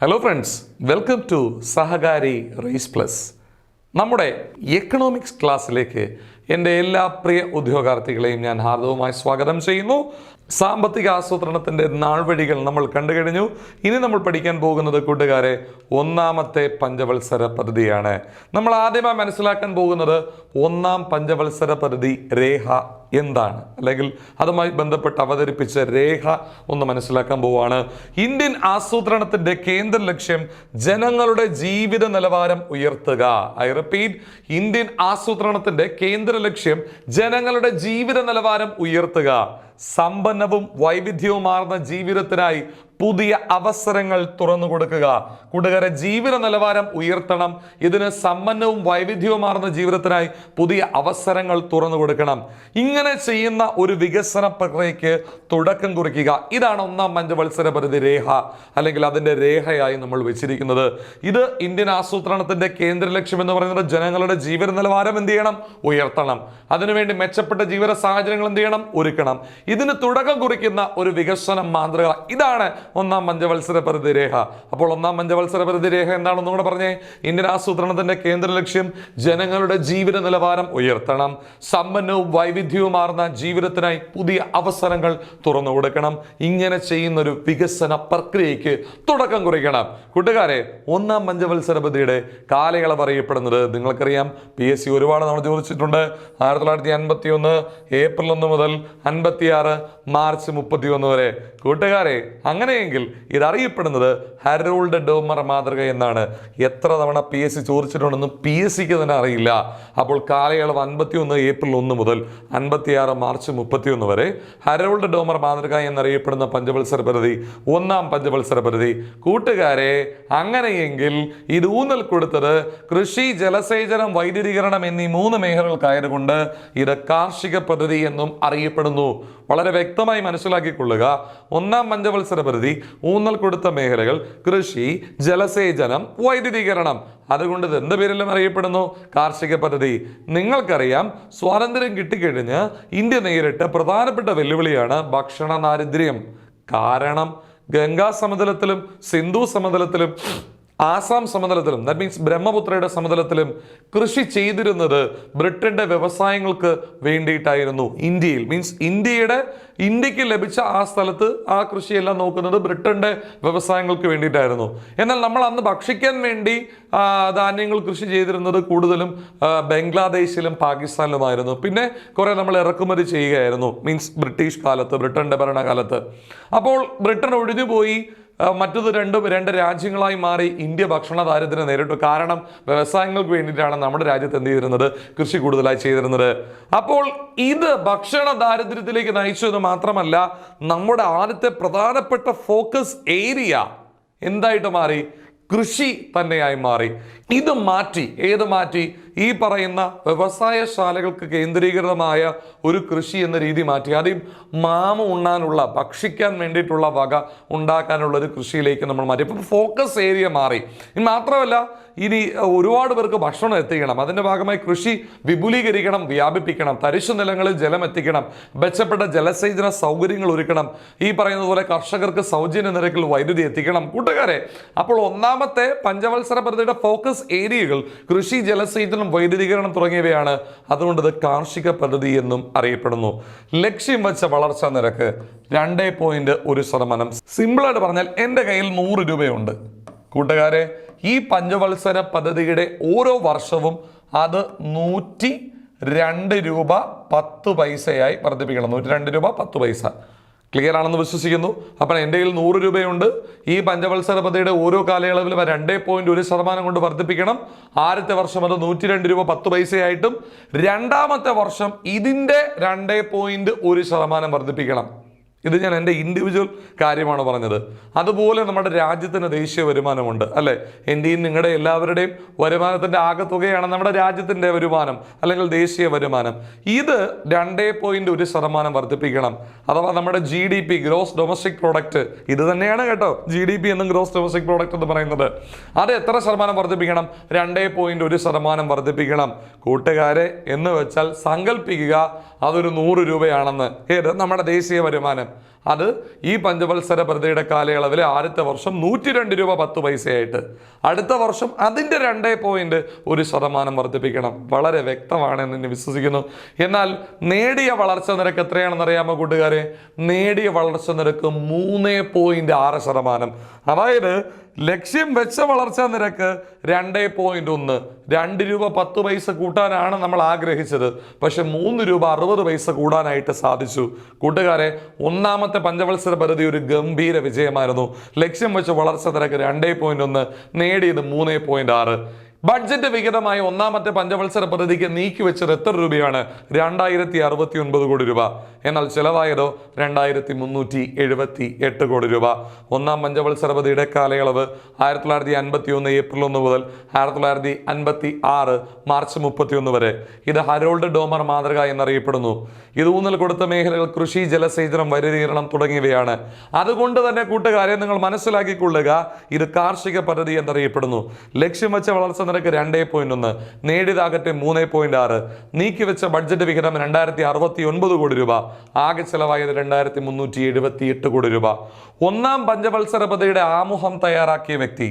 Hello friends, welcome to Sahakari race plus. നമ്മുടെ economics ക്ലാസ്സിലേക്ക് എൻ്റെ എല്ലാ പ്രിയ ഉദ്യോഗാർത്ഥികളെയും ഞാൻ ഹാർദവമായി സ്വാഗതം ചെയ്യുന്നു. സാമ്പത്തിക ആസൂത്രണത്തിൻ്റെ നാൾവഴികൾ നമ്മൾ കണ്ടു കഴിഞ്ഞു. ഇനി നമ്മൾ പഠിക്കാൻ പോകുന്നത് കൂട്ടുകാരെ ഒന്നാമത്തെ പഞ്ചവത്സര പദ്ധതിയാണ്. നമ്മൾ ആദ്യമായി മനസ്സിലാക്കാൻ പോകുന്നത് ഒന്നാം പഞ്ചവത്സര പദ്ധതി രേഖ എന്താണ്, അല്ലെങ്കിൽ അതുമായി ബന്ധപ്പെട്ട് അവതരിപ്പിച്ച രേഖ ഒന്ന് മനസ്സിലാക്കാൻ പോവുകയാണ്. ഇന്ത്യൻ ആസൂത്രണത്തിന്റെ കേന്ദ്ര ലക്ഷ്യം ജനങ്ങളുടെ ജീവിത നിലവാരം ഉയർത്തുക. ഐ റിപ്പീറ്റ്, ഇന്ത്യൻ ആസൂത്രണത്തിന്റെ കേന്ദ്ര ലക്ഷ്യം ജനങ്ങളുടെ ജീവിത നിലവാരം ഉയർത്തുക. സമ്പന്നവും വൈവിധ്യവുമാർന്ന ജീവിതത്തിനായി പുതിയ അവസരങ്ങൾ തുറന്നു കൊടുക്കുക. കൂട്ടുകാരെ, ജീവിത നിലവാരം ഉയർത്തണം. ഇതിന് സമ്പന്നവും വൈവിധ്യവുമാർന്ന ജീവിതത്തിനായി പുതിയ അവസരങ്ങൾ തുറന്നു കൊടുക്കണം. ഇങ്ങനെ ചെയ്യുന്ന ഒരു വികസന പ്രക്രിയയ്ക്ക് തുടക്കം കുറിക്കുക. ഇതാണ് ഒന്നാം പഞ്ചവത്സര പദ്ധതി രേഖ, അല്ലെങ്കിൽ അതിൻ്റെ രേഖയായി നമ്മൾ വെച്ചിരിക്കുന്നത്. ഇത് ഇന്ത്യൻ ആസൂത്രണത്തിന്റെ കേന്ദ്ര ലക്ഷ്യം എന്ന് പറയുന്നത് ജനങ്ങളുടെ ജീവിത നിലവാരം എന്ത് ചെയ്യണം? ഉയർത്തണം. അതിനുവേണ്ടി മെച്ചപ്പെട്ട ജീവിത സാഹചര്യങ്ങൾ എന്ത് ചെയ്യണം? ഒരുക്കണം. ഇതിന് തുടക്കം കുറിക്കുന്ന ഒരു വികസന മാതൃക ഇതാണ് ഒന്നാം പഞ്ചവത്സര പദ്ധതി രേഖ. അപ്പോൾ ഒന്നാം പഞ്ചവത്സര പദ്ധതി രേഖ എന്താണെന്നും കൂടെ പറഞ്ഞേ. ഇന്ത്യൻ ആസൂത്രണത്തിന്റെ കേന്ദ്ര ലക്ഷ്യം ജനങ്ങളുടെ ജീവിത നിലവാരം ഉയർത്തണം. സമ്പന്നവും വൈവിധ്യവുമാർന്ന ജീവിതത്തിനായി പുതിയ അവസരങ്ങൾ തുറന്നു കൊടുക്കണം. ഇങ്ങനെ ചെയ്യുന്ന ഒരു വികസന പ്രക്രിയയ്ക്ക് തുടക്കം കുറിക്കണം. കൂട്ടുകാരെ, ഒന്നാം പഞ്ചവത്സര പദ്ധതിയുടെ കാലയളവ് അറിയപ്പെടുന്നത് നിങ്ങൾക്കറിയാം. PSC ഒരുപാട് നമ്മൾ ചോദിച്ചിട്ടുണ്ട്. 1951 ഏപ്രിൽ 1 മുതൽ 56 മാർച്ച് 31 വരെ. കൂട്ടുകാരെ, അങ്ങനെയെങ്കിൽ ഇതറിയപ്പെടുന്നത് ഹരോൾഡ് ഡോമർ മാതൃക എന്നാണ്. എത്ര തവണ PSC ചോദിച്ചിട്ടുണ്ടെന്നും PSCക്ക് തന്നെ അറിയില്ല. അപ്പോൾ കാലയളവ് 51 ഏപ്രിൽ 1 മുതൽ 56 മാർച്ച് 31 വരെ ഹരോൾഡ് ഡോമർ മാതൃക എന്നറിയപ്പെടുന്ന പഞ്ചവത്സര പദ്ധതി ഒന്നാം പഞ്ചവത്സര പദ്ധതി. കൂട്ടുകാരെ, അങ്ങനെയെങ്കിൽ ഇത് ഊന്നൽ കൊടുത്തത് കൃഷി, ജലസേചനം, വൈദ്യുതീകരണം എന്നീ 3 മേഖലകൾക്കായതുകൊണ്ട് ഇത് കാർഷിക പദ്ധതി എന്നും അറിയപ്പെടുന്നു. വളരെ വ്യക്തമായി മനസ്സിലാക്കിക്കൊള്ളുക. ഒന്നാം പഞ്ചവത്സര പദ്ധതി ഊന്നൽ കൊടുത്ത മേഖലകൾ കൃഷി, ജലസേചനം, വൈദ്യുതീകരണം. അതുകൊണ്ട് ഇത് എന്ത് പേരിലും അറിയപ്പെടുന്നു? കാർഷിക പദ്ധതി. നിങ്ങൾക്കറിയാം, സ്വാതന്ത്ര്യം കിട്ടിക്കഴിഞ്ഞ് ഇന്ത്യ നേരിട്ട പ്രധാനപ്പെട്ട വെല്ലുവിളിയാണ് ഭക്ഷണ ദാരിദ്ര്യം. കാരണം ഗംഗാ സമതലത്തിലും സിന്ധു സമതലത്തിലും ആസാം സമതലത്തിലും, ദാറ്റ് മീൻസ് ബ്രഹ്മപുത്രയുടെ സമതലത്തിലും കൃഷി ചെയ്തിരുന്നത് ബ്രിട്ടന്റെ വ്യവസായങ്ങൾക്ക് വേണ്ടിയിട്ടായിരുന്നു. ഇന്ത്യയിൽ മീൻസ് ഇന്ത്യക്ക് ലഭിച്ച ആ സ്ഥലത്ത് ആ കൃഷിയെല്ലാം നോക്കുന്നത് ബ്രിട്ടന്റെ വ്യവസായങ്ങൾക്ക് വേണ്ടിയിട്ടായിരുന്നു. എന്നാൽ നമ്മൾ അന്ന് ഭക്ഷിക്കാൻ വേണ്ടി ധാന്യങ്ങൾ കൃഷി ചെയ്തിരുന്നത് കൂടുതലും ബംഗ്ലാദേശിലും പാകിസ്ഥാനിലുമായിരുന്നു. പിന്നെ കുറെ നമ്മൾ ഇറക്കുമതി ചെയ്യുകയായിരുന്നു, മീൻസ് ബ്രിട്ടീഷ് കാലത്ത്, ബ്രിട്ടന്റെ ഭരണകാലത്ത്. അപ്പോൾ ബ്രിട്ടൻ ഒഴിഞ്ഞുപോയി രണ്ട് രാജ്യങ്ങളായി മാറി ഇന്ത്യ ഭക്ഷണ ദാരിദ്ര്യം നേരിട്ടു. കാരണം വ്യവസായങ്ങൾക്ക് വേണ്ടിയിട്ടാണ് നമ്മുടെ രാജ്യത്ത് എന്ത് ചെയ്തിരുന്നത്? കൃഷി കൂടുതലായി ചെയ്തിരുന്നത്. അപ്പോൾ ഇത് ഭക്ഷണ ദാരിദ്ര്യത്തിലേക്ക് നയിച്ചു എന്ന് മാത്രമല്ല, നമ്മുടെ ആദ്യത്തെ പ്രധാനപ്പെട്ട ഫോക്കസ് ഏരിയ എന്തായിട്ട് മാറി? കൃഷി തന്നെയായി മാറി. ഇത് മാറ്റി. ഏത് മാറ്റി? ഈ പറയുന്ന വ്യവസായശാലകൾക്ക് കേന്ദ്രീകൃതമായ ഒരു കൃഷി എന്ന രീതി മാറ്റി. ആദ്യം മാമ ഉണ്ണാനുള്ള, ഭക്ഷിക്കാൻ വേണ്ടിയിട്ടുള്ള വക ഉണ്ടാക്കാനുള്ള ഒരു കൃഷിയിലേക്ക് നമ്മൾ മാറ്റി. അപ്പം ഫോക്കസ് ഏരിയ മാറി. ഇനി മാത്രമല്ല, ഇനി ഒരുപാട് പേർക്ക് ഭക്ഷണം എത്തിക്കണം. അതിൻ്റെ ഭാഗമായി കൃഷി വിപുലീകരിക്കണം, വ്യാപിപ്പിക്കണം. തരിശു നിലങ്ങളിൽ ജലം എത്തിക്കണം, മെച്ചപ്പെട്ട ജലസേചന സൗകര്യങ്ങൾ ഒരുക്കണം. ഈ പറയുന്നത് പോലെ കർഷകർക്ക് സൗജന്യ നിരക്കിൽ വൈദ്യുതി എത്തിക്കണം. കൂട്ടുകാരെ, അപ്പോൾ ഒന്നാമത്തെ പഞ്ചവത്സര പദ്ധതിയുടെ ഫോക്കസ് ഏരിയകൾ കൃഷി, ജലസേചനം, വൈദ്യുതീകരണം തുടങ്ങിയവയാണ്. അതുകൊണ്ട് ഇത് കാർഷിക പദ്ധതി എന്നും അറിയപ്പെടുന്നു. ലക്ഷ്യം വെച്ച വളർച്ചാ നിരക്ക് 2.1%. സിമ്പിളായിട്ട് പറഞ്ഞാൽ എൻ്റെ കയ്യിൽ 100 രൂപയുണ്ട്. കൂട്ടുകാരെ, ഈ പഞ്ചവത്സര പദ്ധതിയുടെ ഓരോ വർഷവും അത് 102 രൂപ 10 പൈസയായി വർദ്ധിപ്പിക്കണം. 102 രൂപ 10 പൈസ. ക്ലിയർ ആണെന്ന് വിശ്വസിക്കുന്നു. അപ്പം എൻ്റെ കയ്യിൽ 100 രൂപയുണ്ട്. ഈ പഞ്ചവത്സര പദ്ധതിയുടെ ഓരോ കാലയളവിലും 2.1% കൊണ്ട് വർദ്ധിപ്പിക്കണം. ആദ്യത്തെ വർഷം അത് 102 രൂപ 10 പൈസയായിട്ടും, രണ്ടാമത്തെ വർഷം ഇതിൻ്റെ 2.1% വർദ്ധിപ്പിക്കണം. ഇത് ഞാൻ എൻ്റെ ഇൻഡിവിജ്വൽ കാര്യമാണ് പറഞ്ഞത്. അതുപോലെ നമ്മുടെ രാജ്യത്തിന് ദേശീയ വരുമാനമുണ്ട്, അല്ലേ? എൻ്റെയും നിങ്ങളുടെ എല്ലാവരുടെയും വരുമാനത്തിൻ്റെ ആകെത്തുകയാണ് നമ്മുടെ രാജ്യത്തിൻ്റെ വരുമാനം, അല്ലെങ്കിൽ ദേശീയ വരുമാനം. ഇത് 2.1% വർദ്ധിപ്പിക്കണം. അഥവാ നമ്മുടെ GDP, ഗ്രോസ് ഡൊമസ്റ്റിക് പ്രോഡക്റ്റ്, ഇത് തന്നെയാണ് കേട്ടോ GDP എന്നും ഗ്രോസ് ഡൊമസ്റ്റിക് പ്രോഡക്റ്റ് എന്ന് പറയുന്നത്. അത് എത്ര ശതമാനം വർദ്ധിപ്പിക്കണം? 2.1% വർദ്ധിപ്പിക്കണം. കൂട്ടുകാരെ, എന്ന് വെച്ചാൽ സങ്കല്പിക്കുക അതൊരു 100 രൂപയാണെന്ന്. ഏത്? നമ്മുടെ ദേശീയ വരുമാനം. അത് ഈ പഞ്ചവത്സര പദ്ധതിയുടെ കാലയളവിൽ ആദ്യത്തെ വർഷം 102 രൂപ 10 പൈസയായിട്ട്, അടുത്ത വർഷം അതിൻ്റെ 2.1% വർദ്ധിപ്പിക്കണം. വളരെ വ്യക്തമാണെന്ന് ഞാൻ വിശ്വസിക്കുന്നു. എന്നാൽ നേടിയ വളർച്ച നിരക്ക് എത്രയാണെന്ന് അറിയാമോ കൂട്ടുകാരെ? നേടിയ വളർച്ച നിരക്ക് 3.6%. അതായത് ലക്ഷ്യം വെച്ച വളർച്ചാ നിരക്ക് 2.1, 2 രൂപ 10 പൈസ കൂട്ടാനാണ് നമ്മൾ ആഗ്രഹിച്ചത്. പക്ഷെ 3 രൂപ 60 പൈസ കൂടാനായിട്ട് സാധിച്ചു. കൂട്ടുകാരെ, ഒന്നാമത്തെ പഞ്ചവത്സര പദ്ധതി ഒരു ഗംഭീര വിജയമായിരുന്നു. ലക്ഷ്യം വെച്ച വളർച്ചാ നിരക്ക് 2.1, നേടിയത് 3.6. ബഡ്ജറ്റ് വിഹിതമായി ഒന്നാമത്തെ പഞ്ചവത്സര പദ്ധതിക്ക് നീക്കിവെച്ചത് എത്ര രൂപയാണ്? 2069 കോടി രൂപ. എന്നാൽ ചെലവായതോ 2378 കോടി രൂപ. ഒന്നാം പഞ്ചവത്സര പദ്ധതിയുടെ കാലയളവ് 1951 ഏപ്രിൽ 1 മുതൽ 1956 മാർച്ച് 31 വരെ. ഇത് ഹരോൾഡ് ഡോമർ മാതൃക എന്നറിയപ്പെടുന്നു. ഇത് ഊന്നൽ കൊടുത്ത മേഖലകൾ കൃഷി, ജലസേചനം, വൈദ്യുതീകരണം തുടങ്ങിയവയാണ്. അതുകൊണ്ട് തന്നെ കൂട്ടുകാരെ, നിങ്ങൾ മനസ്സിലാക്കിക്കൊള്ളുക, ഇത് കാർഷിക പദ്ധതി എന്നറിയപ്പെടുന്നു. ലക്ഷ്യം വെച്ച വളർച്ച നിരക്ക് 2.1, നേടിയതാകട്ടെ 3.6. നീക്കിവെച്ച ബഡ്ജറ്റ് വിഹിതം 2069 കോടി രൂപ. ആകെ ചെലവായത് 2378 കോടി രൂപ. ഒന്നാം പഞ്ചവത്സര പദ്ധതിയുടെ ആമുഖം തയ്യാറാക്കിയ വ്യക്തി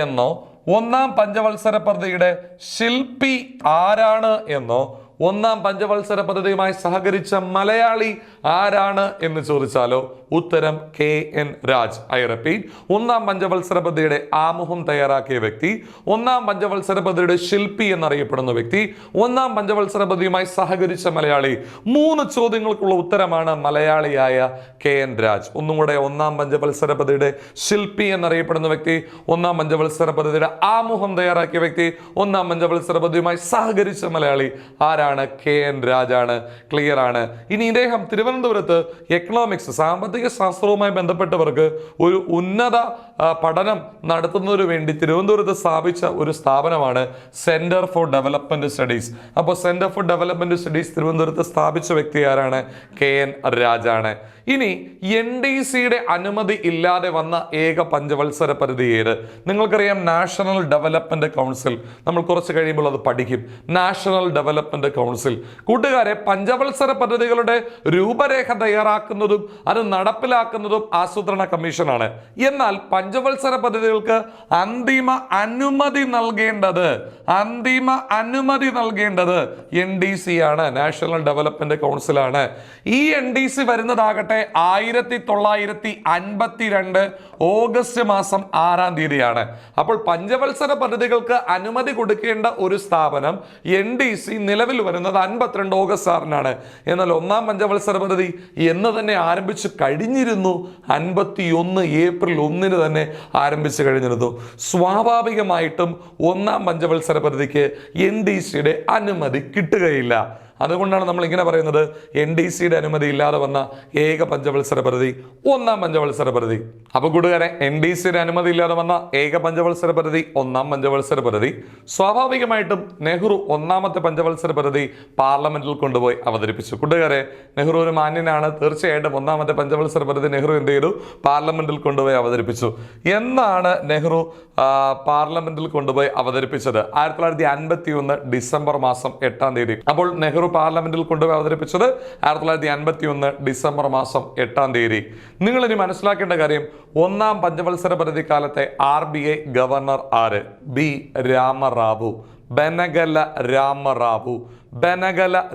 എന്നോ, ഒന്നാം പഞ്ചവത്സര പദ്ധതിയുടെ ശില്പി ആരാണ് എന്നോ, ഒന്നാം പഞ്ചവത്സര പദ്ധതിയുമായി സഹകരിച്ച മലയാളി ആരാണ് എന്ന് ചോദിച്ചാലോ ഉത്തരം KN രാജ്. ഐ റിപ്പീറ്റ്, ഒന്നാം പഞ്ചവത്സര പദ്ധതിയുടെ ആമുഖം തയ്യാറാക്കിയ വ്യക്തി, ഒന്നാം പഞ്ചവത്സര പദ്ധതിയുടെ ശില്പി എന്നറിയപ്പെടുന്ന വ്യക്തി, ഒന്നാം പഞ്ചവത്സര പദ്ധതിയുമായി സഹകരിച്ച മലയാളി. 3 ചോദ്യങ്ങൾക്കുള്ള ഉത്തരമാണ് മലയാളിയായ KN രാജ്. ഒന്നും കൂടെ, ഒന്നാം പഞ്ചവത്സര പദ്ധതിയുടെ ശില്പി എന്നറിയപ്പെടുന്ന വ്യക്തി, ഒന്നാം പഞ്ചവത്സര പദ്ധതിയുടെ ആമുഖം തയ്യാറാക്കിയ വ്യക്തി, ഒന്നാം പഞ്ചവത്സര പദ്ധതിയുമായി സഹകരിച്ച മലയാളി ആരാണ്? KN രാജാണ്. ക്ലിയർ ആണ്. ഇനി ഇദ്ദേഹം തിരുവനന്തപുരത്ത് എക്കണോമിക്സ്, സാമ്പത്തിക ശാസ്ത്രവുമായി ബന്ധപ്പെട്ടവർക്ക് ഒരു ഉന്നത പഠനം നടത്തുന്നതിനു വേണ്ടി തിരുവനന്തപുരത്ത് സ്ഥാപിച്ച ഒരു സ്ഥാപനമാണ് സെന്റർ ഫോർ ഡെവലപ്മെന്റ് സ്റ്റഡീസ്. അപ്പോൾ സെന്റർ ഫോർ ഡെവലപ്മെന്റ് സ്റ്റഡീസ് തിരുവനന്തപുരത്ത് സ്ഥാപിച്ച വ്യക്തി ആരാണ്? KN രാജാണ്. ഇനി NDCയുടെ അനുമതി ഇല്ലാതെ വന്ന ഏക പഞ്ചവത്സര പദ്ധതി ഏത്? നിങ്ങൾക്കറിയാം, നാഷണൽ ഡെവലപ്മെന്റ് കൗൺസിൽ. നമ്മൾ കുറച്ച് കഴിയുമ്പോൾ അത് പഠിക്കും. National development council. കൂട്ടുകാരെ, പഞ്ചവത്സര പദ്ധതികളുടെ രൂപരേഖ തയ്യാറാക്കുന്നതും അത് നടപ്പിലാക്കുന്നതും ആസൂത്രണ കമ്മീഷനാണ്. എന്നാൽ പഞ്ചവത്സര പദ്ധതികൾക്ക് അന്തിമ അനുമതി നൽകേണ്ടത് NDC ആണ്, നാഷണൽ ഡെവലപ്മെന്റ് കൗൺസിലാണ്. ഈ NDC വരുന്നതാകട്ടെ 1952 ഓഗസ്റ്റ് മാസം 6-ാം തീയതിയാണ്. അപ്പോൾ പഞ്ചവത്സര പദ്ധതികൾക്ക് അനുമതി കൊടുക്കേണ്ട ഒരു സ്ഥാപനം NDC നിലവിൽ വരുന്നത് 52 ഓഗസ്റ്റ് 6-നാണ്. എന്നാൽ ഒന്നാം പഞ്ചവത്സര പദ്ധതി എന്ന് തന്നെ ആരംഭിച്ചു കഴിഞ്ഞിരുന്നു. 51 ഏപ്രിൽ 1-ന് തന്നെ ആരംഭിച്ചു കഴിഞ്ഞിരുന്നു. സ്വാഭാവികമായിട്ടും ഒന്നാം പഞ്ചവത്സര പദ്ധതിക്ക് NDCയുടെ അനുമതി കിട്ടുകയില്ല. അതുകൊണ്ടാണ് നമ്മൾ ഇങ്ങനെ പറയുന്നത്, NDCയുടെ അനുമതി ഇല്ലാതെ വന്ന ഏക പഞ്ചവത്സര പദ്ധതി ഒന്നാം പഞ്ചവത്സര പദ്ധതി. അപ്പോൾ കൂട്ടുകാരെ, NDCയുടെ അനുമതി ഇല്ലാതെ വന്ന ഏക പഞ്ചവത്സര പദ്ധതി ഒന്നാം പഞ്ചവത്സര പദ്ധതി. സ്വാഭാവികമായിട്ടും നെഹ്റു ഒന്നാമത്തെ പഞ്ചവത്സര പദ്ധതി പാർലമെന്റിൽ കൊണ്ടുപോയി അവതരിപ്പിച്ചു. കൂട്ടുകാരെ, നെഹ്റു ഒരു മാന്യനാണ്. തീർച്ചയായിട്ടും ഒന്നാമത്തെ പഞ്ചവത്സര പദ്ധതി നെഹ്റു എന്ത് ചെയ്തു? പാർലമെന്റിൽ കൊണ്ടുപോയി അവതരിപ്പിച്ചു. എന്നാണ് നെഹ്റു പാർലമെന്റിൽ കൊണ്ടുപോയി അവതരിപ്പിച്ചത്? 1951 ഡിസംബർ മാസം 8-ാം തീയതി. അപ്പോൾ നെഹ്റു പാർലമെന്റിൽ കൊണ്ടുപോയി അവതരിപ്പിച്ചത് 1951 ഡിസംബർ മാസം 8-ാം തീയതി. നിങ്ങൾ ഇനി മനസ്സിലാക്കേണ്ട കാര്യം, ഒന്നാം പഞ്ചവത്സര പദ്ധതി കാലത്തെ RBI ഗവർണർ ആര്? B. രാമറാവു. ബനഗല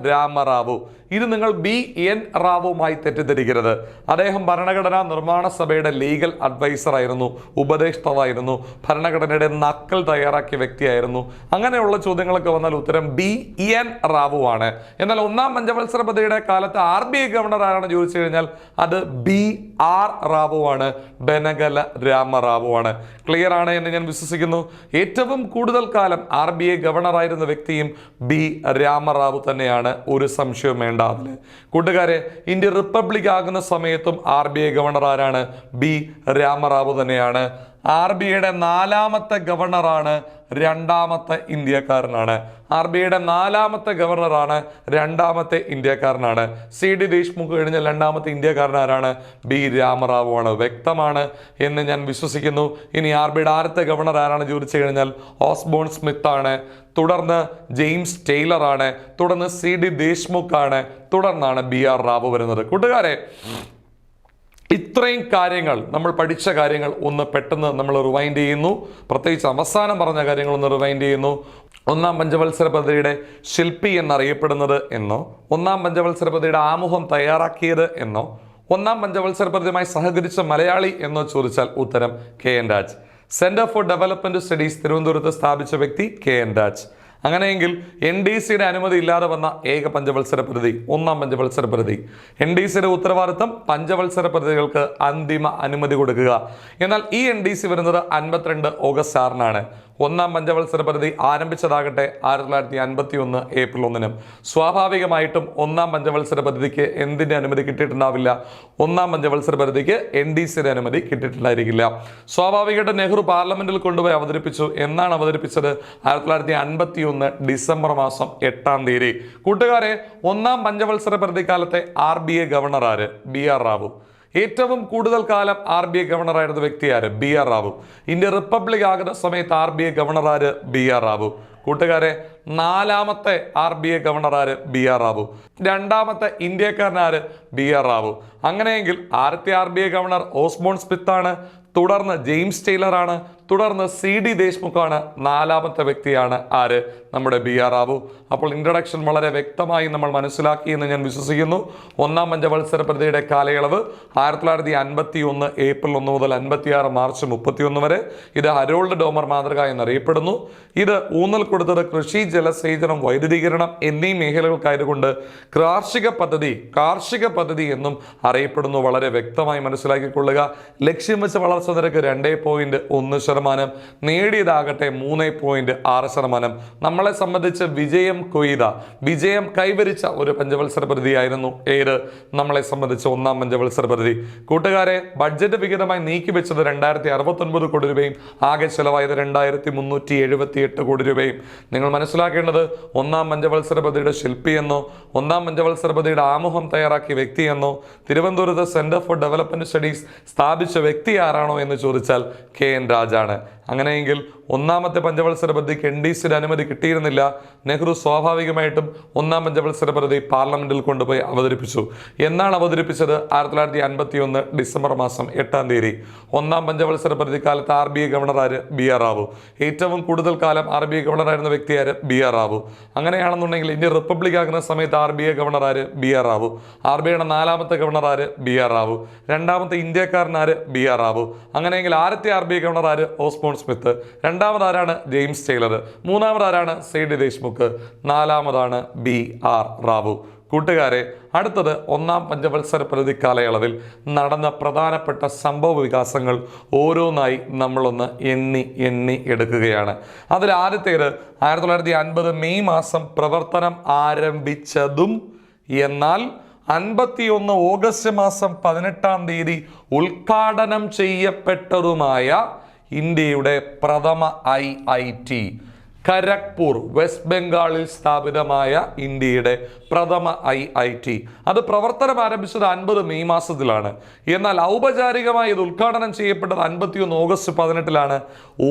രാമറാവു. ഇത് നിങ്ങൾ BN റാവുമായി തെറ്റിദ്ധരിക്കരുത്. അദ്ദേഹം ഭരണഘടനാ നിർമ്മാണ സഭയുടെ ലീഗൽ അഡ്വൈസർ ആയിരുന്നു, ഉപദേഷ്ടാവായിരുന്നു, ഭരണഘടനയുടെ നക്കൽ തയ്യാറാക്കിയ വ്യക്തിയായിരുന്നു. അങ്ങനെയുള്ള ചോദ്യങ്ങളൊക്കെ വന്നാൽ ഉത്തരം BN റാവു ആണ്. എന്നാൽ ഒന്നാം പഞ്ചവത്സര പദ്ധതിയുടെ കാലത്ത് RBI ഗവർണർ ആരാണ് ചോദിച്ചു കഴിഞ്ഞാൽ അത് BR റാവു ആണ്, ബനഗല രാമറാവു ആണ്. ക്ലിയർ ആണ് എന്ന് ഞാൻ വിശ്വസിക്കുന്നു. ഏറ്റവും കൂടുതൽ കാലം RBI ഗവർണർ ആയിരുന്ന വ്യക്തിയും B രാമറാവു തന്നെയാണ്, ഒരു സംശയവും വേണ്ട അതില്. കൂട്ടുകാരെ, ഇന്ത്യ റിപ്പബ്ലിക് ആകുന്ന സമയത്തും RBI ഗവർണർ ആരാണ്? B രാമറാവു തന്നെയാണ്. RBIയുടെ 4ാമത്തെ ഗവർണറാണ്, 2ാമത്തെ ഇന്ത്യക്കാരനാണ്. RBIയുടെ 4ാമത്തെ ഗവർണറാണ്, 2ാമത്തെ ഇന്ത്യക്കാരനാണ്. CD ദേശ്മുഖ് കഴിഞ്ഞ 2ാമത്തെ ഇന്ത്യക്കാരനാരാണ്? B രാമറാവു ആണ്. വ്യക്തമാണ് എന്ന് ഞാൻ വിശ്വസിക്കുന്നു. ഇനി RBIയുടെ ആദ്യത്തെ ഗവർണർ ആരാണ് ചോദിച്ചു കഴിഞ്ഞാൽ ഓസ്ബോൺ സ്മിത്ത് ആണ്. തുടർന്ന് ജെയിംസ് ടൈലർ ആണ്. തുടർന്ന് CD ദേശ്മുഖ് ആണ്. തുടർന്നാണ് BR റാവു വരുന്നത്. കൂട്ടുകാരെ, ഇത്രയും കാര്യങ്ങൾ നമ്മൾ പഠിച്ച കാര്യങ്ങൾ ഒന്ന് പെട്ടെന്ന് നമ്മൾ റിവൈൻഡ് ചെയ്യുന്നു. പ്രത്യേകിച്ച് അവസാനം പറഞ്ഞ കാര്യങ്ങൾ ഒന്ന് റിവൈൻഡ് ചെയ്യുന്നു. ഒന്നാം പഞ്ചവത്സര പദ്ധതിയുടെ ശില്പി എന്നറിയപ്പെടുന്നത് എന്നോ, ഒന്നാം പഞ്ചവത്സര പദ്ധതിയുടെ ആമുഖം തയ്യാറാക്കിയത് എന്നോ, ഒന്നാം പഞ്ചവത്സര പദ്ധതിയുമായി സഹകരിച്ച മലയാളി എന്നോ ചോദിച്ചാൽ ഉത്തരം KN Raj. Centre for development studies തിരുവനന്തപുരത്ത് സ്ഥാപിച്ച വ്യക്തി KN രാജ്. അങ്ങനെയെങ്കിൽ NDCയുടെ അനുമതി ഇല്ലാതെ വന്ന ഏക പഞ്ചവത്സര പദ്ധതി ഒന്നാം പഞ്ചവത്സര പദ്ധതി. NDCയുടെ ഉത്തരവാദിത്തം പഞ്ചവത്സര പദ്ധതികൾക്ക് അന്തിമ അനുമതി കൊടുക്കുക. എന്നാൽ ഈ NDC വരുന്നത് 52 ഓഗസ്റ്റ് 6-നാണ്. ഒന്നാം പഞ്ചവത്സര പദ്ധതി ആരംഭിച്ചതാകട്ടെ 1951 ഏപ്രിൽ 1-നും. സ്വാഭാവികമായിട്ടും ഒന്നാം പഞ്ചവത്സര പദ്ധതിക്ക് എന്തിൻ്റെ അനുമതി കിട്ടിയിട്ടുണ്ടാവില്ല? ഒന്നാം പഞ്ചവത്സര പദ്ധതിക്ക് NDCയുടെ അനുമതി കിട്ടിയിട്ടുണ്ടായിരിക്കില്ല. സ്വാഭാവികമായിട്ട് നെഹ്റു പാർലമെന്റിൽ കൊണ്ടുപോയി അവതരിപ്പിച്ചു. എന്നാണ് അവതരിപ്പിച്ചത്? 1951 ഡിസംബർ മാസം 8-ാം തീയതി. കൂട്ടുകാരെ, ഒന്നാം പഞ്ചവത്സര പദ്ധതി കാലത്തെ RBI ഗവർണർ ആര്? BR റാവു. ഏറ്റവും കൂടുതൽ കാലം RBI ഗവർണറായിരുന്ന വ്യക്തി ആര്? BR റാവു. ഇന്ത്യ റിപ്പബ്ലിക് ആകുന്ന സമയത്ത് RBI ഗവർണർ ആര്? BR റാവു. കൂട്ടുകാരെ, 4ാമത്തെ RBI ഗവർണർ ആര്? BR റാവു. 2ാമത്തെ ഇന്ത്യക്കാരനാര്? BR റാവു. അങ്ങനെയെങ്കിൽ ആദ്യത്തെ RBI ഗവർണർ ഓസ്ബോൺ സ്മിത്ത് ആണ്. തുടർന്ന് ജെയിംസ് ടൈലർ ആണ്. തുടർന്ന് CD ദേശ്മുഖാണ്. 4ാമത്തെ വ്യക്തിയാണ് ആര്? നമ്മുടെ BR റാവു. അപ്പോൾ ഇൻട്രഡക്ഷൻ വളരെ വ്യക്തമായി നമ്മൾ മനസ്സിലാക്കി എന്ന് ഞാൻ വിശ്വസിക്കുന്നു. ഒന്നാം പഞ്ചവത്സര പദ്ധതിയുടെ കാലയളവ് 1951 ഏപ്രിൽ 1 മുതൽ 56 മാർച്ച് 31 വരെ. ഇത് ഹരോൾഡ് ഡോമർ മാതൃക എന്നറിയപ്പെടുന്നു. ഇത് ഊന്നൽ കൊടുത്തത് കൃഷി, ജലസേചനം, വൈദ്യുതീകരണം എന്നീ മേഖലകൾക്കായതുകൊണ്ട് കാർഷിക പദ്ധതി എന്നും അറിയപ്പെടുന്നു. വളരെ വ്യക്തമായി മനസ്സിലാക്കിക്കൊള്ളുക. ലക്ഷ്യം വെച്ച വളർച്ച നിരക്ക് 2.1%, നേടിയതാകട്ടെ 3.6%. നമ്മളെ സംബന്ധിച്ച് വിജയം കൈവരിച്ച ഒരു പഞ്ചവത്സര പദ്ധതിയായിരുന്നു ഏത്? നമ്മളെ സംബന്ധിച്ച് ഒന്നാം പഞ്ചവത്സര പദ്ധതി. കൂട്ടുകാരെ, ബഡ്ജറ്റ് വിഹിതമായി നീക്കിവെച്ചത് 2069 കോടി രൂപയും ആകെ ചെലവായത് 2378 കോടി രൂപയും. നിങ്ങൾ മനസ്സിലാക്കേണ്ടത് ഒന്നാം പഞ്ചവത്സര പദ്ധതിയുടെ ശില്പി എന്നോ, ഒന്നാം പഞ്ചവത്സര പദ്ധതിയുടെ ആമുഖം തയ്യാറാക്കിയ വ്യക്തി എന്നോ, തിരുവനന്തപുരത്ത് സെന്റർ ഫോർ ഡെവലപ്മെന്റ് സ്റ്റഡീസ് സ്ഥാപിച്ച വ്യക്തി ആരാണോ എന്ന് ചോദിച്ചാൽ KN രാജാണ്. അങ്ങനെയെങ്കിൽ ഒന്നാമത്തെ പഞ്ചവത്സര പദ്ധതിക്ക് NDCയുടെ അനുമതി കിട്ടിയിരുന്നില്ല. നെഹ്റു സ്വാഭാവികമായിട്ടും ഒന്നാം പഞ്ചവത്സര പദ്ധതി പാർലമെന്റിൽ കൊണ്ടുപോയി അവതരിപ്പിച്ചു. എന്നാണ് അവതരിപ്പിച്ചത്? 1951 ഡിസംബർ മാസം 8-ാം തീയതി. ഒന്നാം പഞ്ചവത്സര പദ്ധതി കാലത്ത് RBI ഗവർണർ ആര്? BR റാവു. ഏറ്റവും കൂടുതൽ കാലം RBI ഗവർണർ ആയിരുന്ന വ്യക്തി ആര്? BR റാവു. അങ്ങനെയാണെന്നുണ്ടെങ്കിൽ ഇന്ത്യ റിപ്പബ്ലിക് ആകുന്ന സമയത്ത് RBI ഗവർണർ ആര്? BR റാവു. RBIയുടെ 4ാമത്തെ ഗവർണർ ആര്? BR റാവു. 2ാമത്തെ ഇന്ത്യക്കാരനാര്? BR റാവു. അങ്ങനെയെങ്കിൽ ആദ്യത്തെ RBI ഗവർണർ ആര്? Osborne Smith. 2ാമതാരാണ്? James Taylor. 3ാമതാരാണ്? CD ദേശ്മുഖ്. 4ാമതാണ് BR റാവു. കൂട്ടുകാരെ, അടുത്തത് ഒന്നാം പഞ്ചവത്സര പദ്ധതി കാലയളവിൽ നടന്ന പ്രധാനപ്പെട്ട സംഭവ വികാസങ്ങൾ ഓരോന്നായി നമ്മളൊന്ന് എണ്ണി എടുക്കുകയാണ്. അതിൽ ആദ്യത്തേത് 1950 മെയ് മാസം പ്രവർത്തനം ആരംഭിച്ചതും എന്നാൽ 51 ഓഗസ്റ്റ് മാസം 18-ാം തീയതി ഉദ്ഘാടനം ചെയ്യപ്പെട്ടതുമായ ഇന്ത്യയുടെ പ്രഥമ IIT ഖരഗ്പൂർ, വെസ്റ്റ് ബംഗാളിൽ സ്ഥാപിതമായ ഇന്ത്യയുടെ പ്രഥമ IIT. അത് പ്രവർത്തനം ആരംഭിച്ചത് 50 മെയ് മാസത്തിലാണ്. എന്നാൽ ഔപചാരികമായി ഇത് ഉദ്ഘാടനം ചെയ്യപ്പെട്ടത് 51 ഓഗസ്റ്റ് 18-ലാണ്.